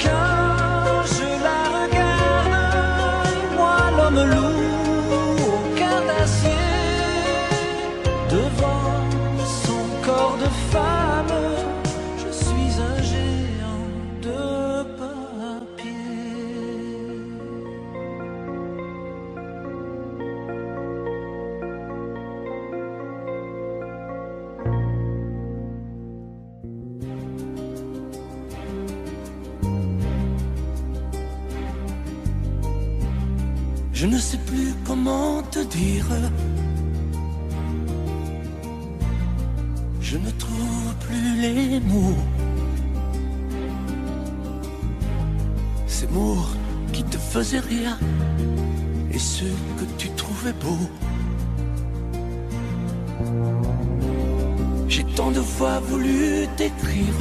Quand je la regarde, moi l'homme lourd au cœur d'acier, devant son corps de femme, je suis un géant de papier. Je ne sais plus comment te dire. Je ne trouve plus les mots. Ces mots qui te faisaient rire et ceux que tu trouvais beaux. J'ai tant de fois voulu t'écrire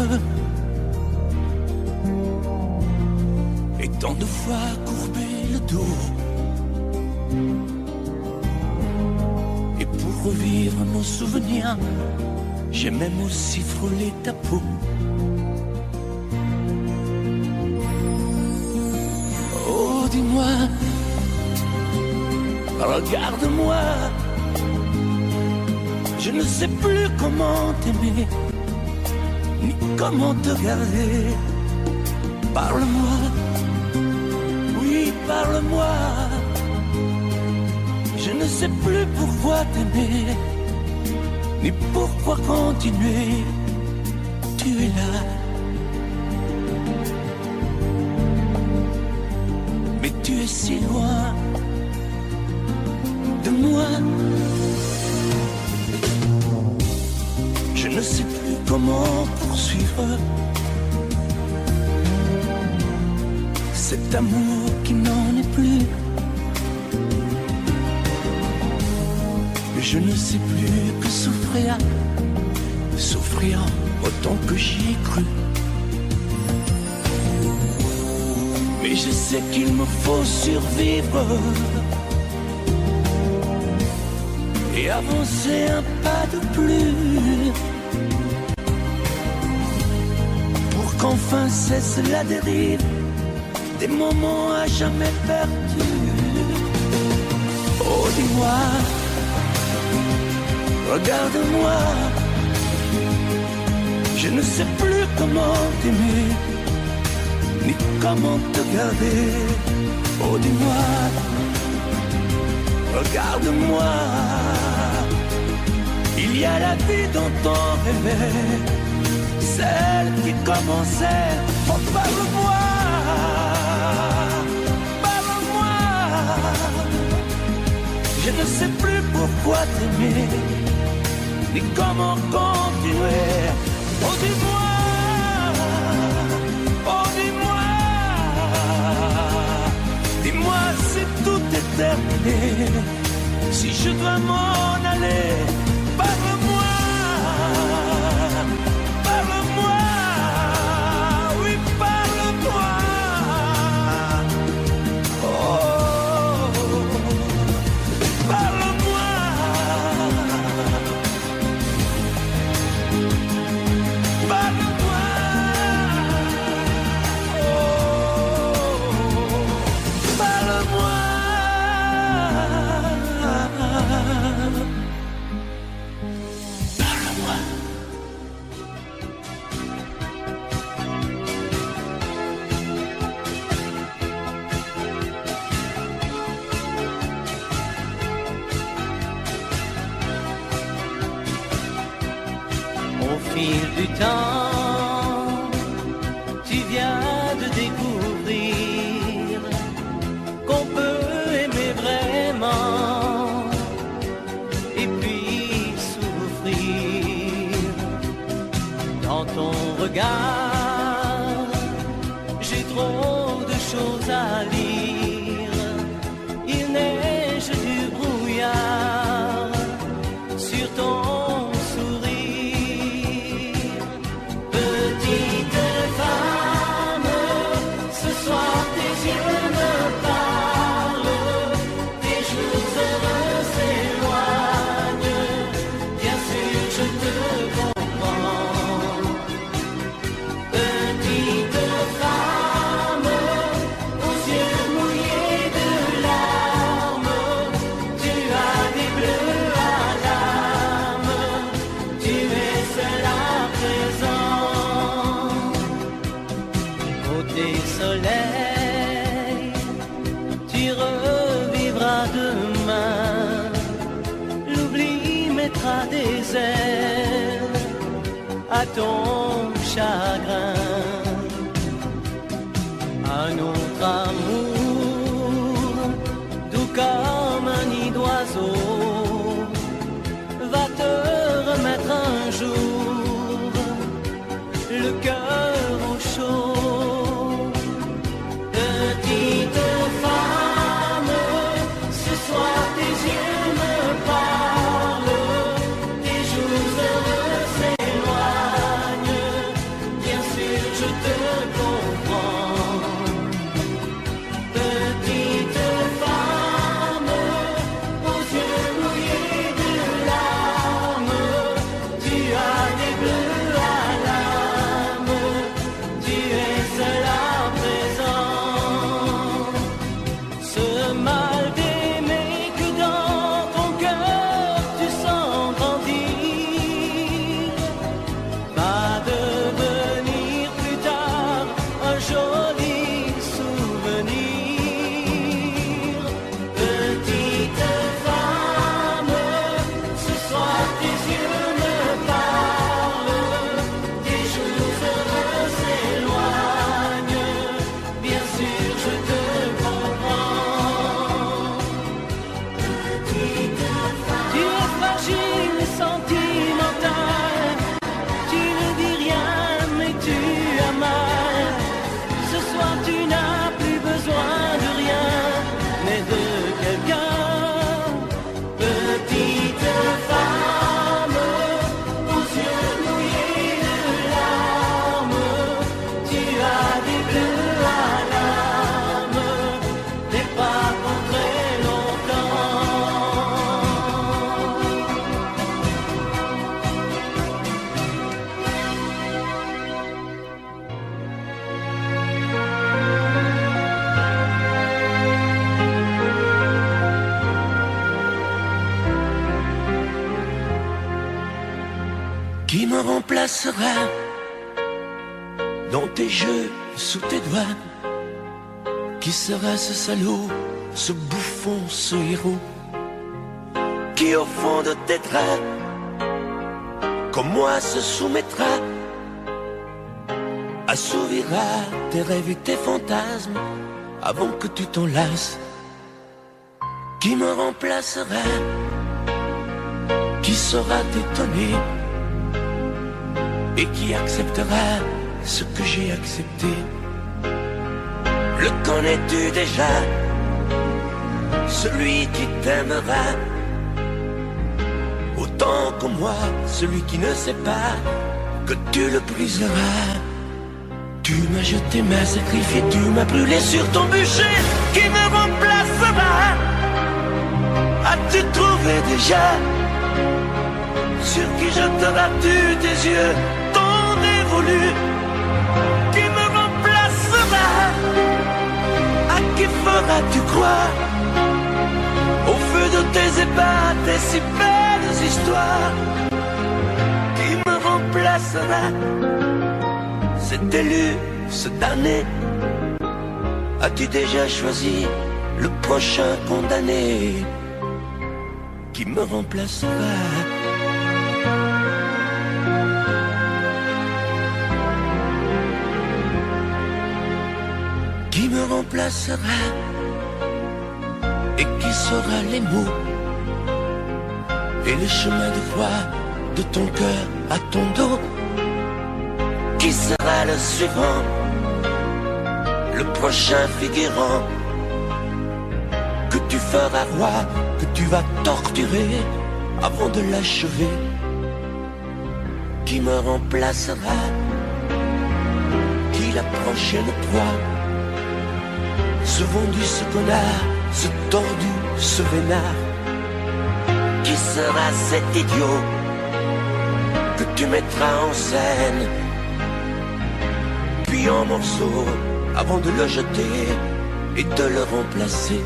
et tant de fois courbé le dos. Et pour revivre nos souvenirs, j'ai même aussi frôlé ta peau. Oh, dis-moi, Regarde-moi, je ne sais plus comment t'aimer, ni comment te garder. Parle-moi, oui, parle-moi. Je ne sais plus pourquoi t'aimer, ni pourquoi continuer. Tu es là, mais tu es si loin de moi. Je ne sais plus comment poursuivre cet amour qui n'en est plus. Je ne sais plus que souffrir, souffrir autant que j'y ai cru. Mais je sais qu'il me faut survivre et avancer un pas de plus pour qu'enfin cesse la dérive des moments à jamais perdus. Oh, dis-moi, regarde-moi, je ne sais plus comment t'aimer, ni comment te garder. Oh, dis-moi, regarde-moi, il y a la vie dont on rêvait, celle qui commençait. Oh, parle-moi, parle-moi, je ne sais plus pourquoi t'aimer, ni comment continuer. Oh, dis-moi, oh, dis-moi, dis-moi si tout est terminé, si je dois m'en aller. Parle-moi, parle-moi, oui, parle-moi. Oh, parle-moi. Parle-moi, oh, parle-moi. Au fil du temps, tu viens de découvrir qu'on peut aimer vraiment et puis souffrir. Dans ton regard, j'ai trop de choses à lire. Il neige du brouillard sur ton des ailes à ton chagrin. Un autre amour, doux comme un nid d'oiseau, va te remettre un jour le cœur au chaud. Petite femme, ce soir tes yeux me parlent. Petite femme, aux yeux Qui me remplacera dans tes jeux, sous tes doigts? Qui sera ce salaud, ce bouffon, ce héros? Qui au fond de tes draps, comme moi, se soumettra, assouvira tes rêves et tes fantasmes avant que tu t'en lasses? Qui me remplacera? Qui saura t'étonner et qui acceptera ce que j'ai accepté? Le connais-tu déjà? Celui qui t'aimera autant que moi, celui qui ne sait pas que tu le briseras. Tu m'as jeté, m'as sacrifié, tu m'as brûlé sur ton bûcher. Qui me remplacera? As-tu trouvé déjà sur qui jetteras-tu tes yeux tant dévolus? Qui me remplacera? À qui feras-tu croire au feu de tes ébats, tes si belles histoires? Qui me remplacera? Cet élu, ce damné, as-tu déjà choisi le prochain condamné? Qui me remplacera? Qui me remplacera? Et qui saura les mots et le chemin de croix de ton cœur à ton dos? Qui sera le suivant, le prochain figurant que tu feras roi, que tu vas torturer avant de l'achever? Qui me remplacera? Qui la prochaine proie? Ce vendu, ce connard, ce tordu, ce vénard? Qui sera cet idiot que tu mettras en scène, puis en morceaux, avant de le jeter et de le remplacer?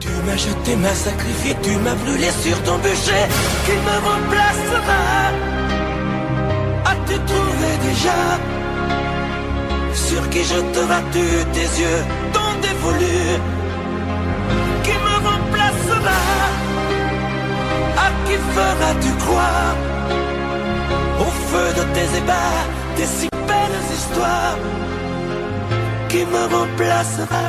Tu m'as jeté, m'as sacrifié, tu m'as brûlé sur ton bûcher. Qui me remplacera? As-tu trouvé déjà sur qui jetteras-tu tes yeux tant dévolus? Qui me remplacera? À qui feras-tu croire au feu de tes ébats, tes si belles histoires? Qui me remplacera?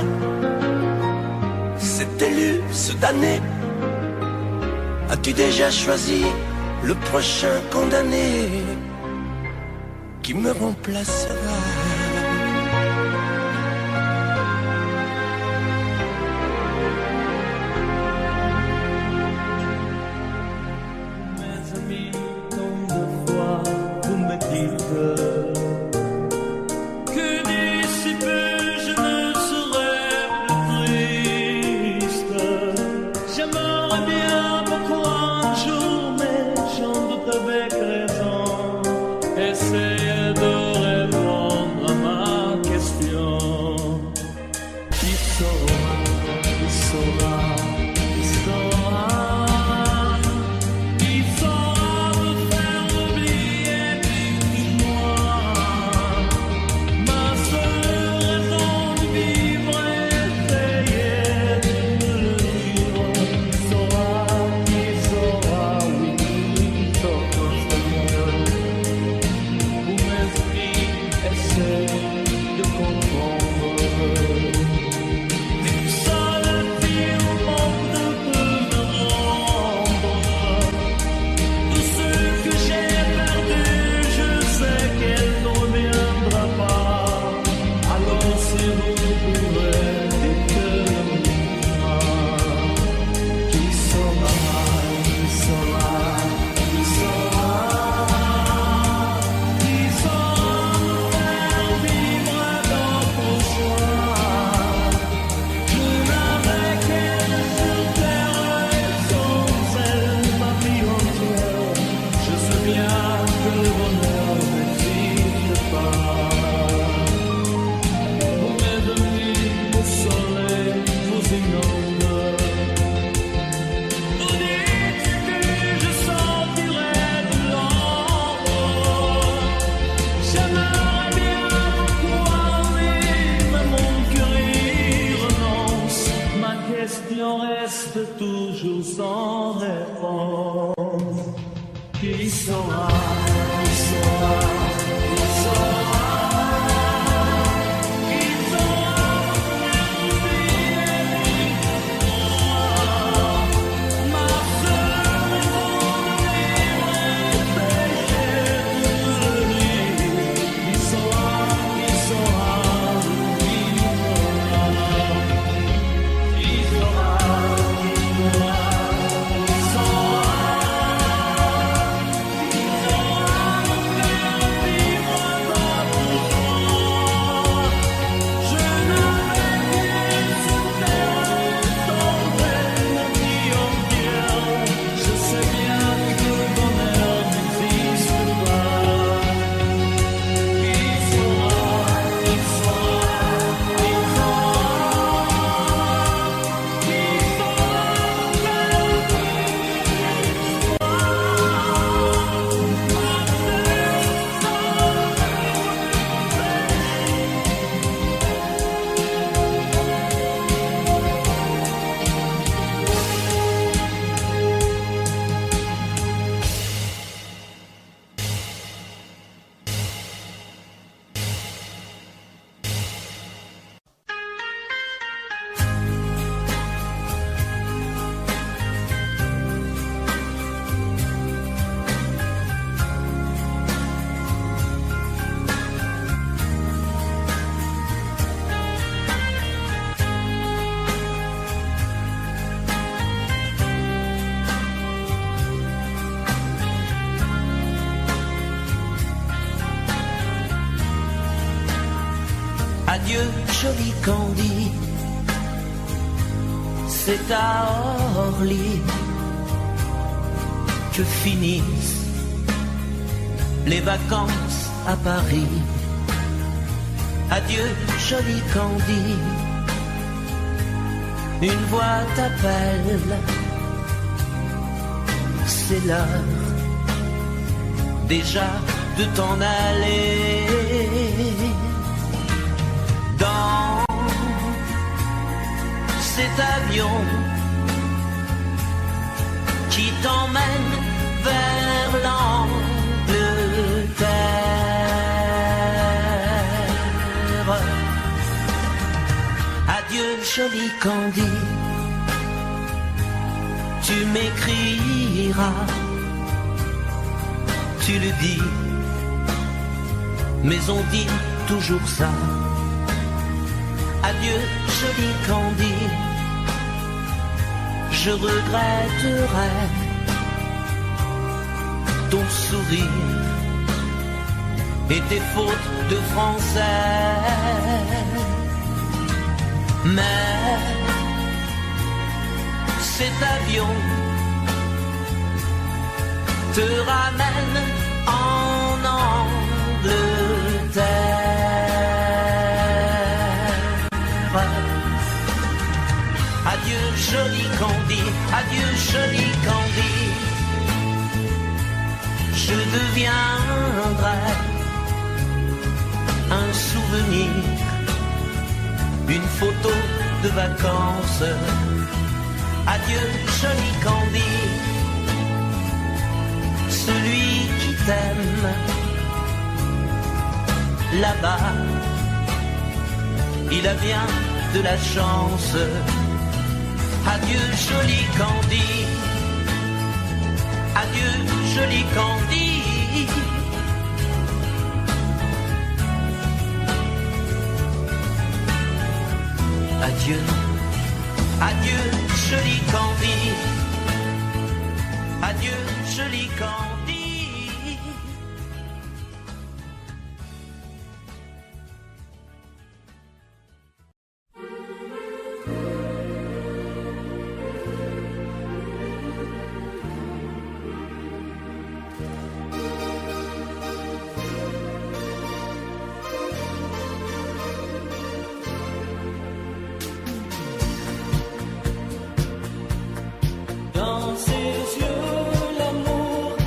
Cet élu, ce damné, as-tu déjà choisi le prochain condamné? Qui me remplacera? Mes amis, tant de fois vous me dites que d'ici peu je ne serai plus triste. J'aimerais bien beaucoup un jour, mais j'en doute avec raison. Essaye de répondre. sans réponse. Qui saura, qui saura, qui saura, qui saura ma seule raison de vivre est de lui. Qui saura, qui saura, qui saura, qui saura, Adieu, joli Candy, c'est à Orly que finissent les vacances à Paris. Adieu, joli Candy, une voix t'appelle, c'est l'heure déjà de t'en aller. Dans cet avion qui t'emmène vers l'Angleterre. Adieu, joli Candy, tu m'écriras, tu le dis, mais on dit toujours ça. Adieu, joli Candy, je regretterai ton sourire et tes fautes de français. Mais cet avion te ramène en Angleterre. Adieu, joli Candy, adieu, joli Candy, je deviendrai un souvenir, une photo de vacances. Adieu, joli Candy, celui qui t'aime là-bas, il a bien de la chance. Adieu, joli Candy, adieu, joli Candy. Adieu, adieu, joli Candy, adieu, joli Candy. Dans ses yeux, l'amour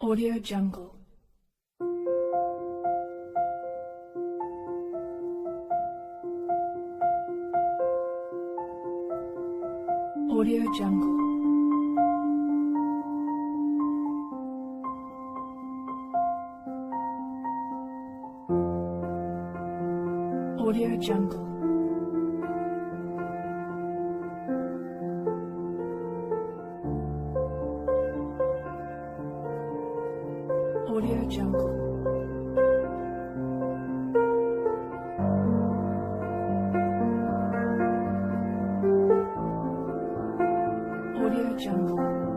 Audio Jungle. Audio Jungle. Audio Jungle. Audio Jungle. Audio Jungle.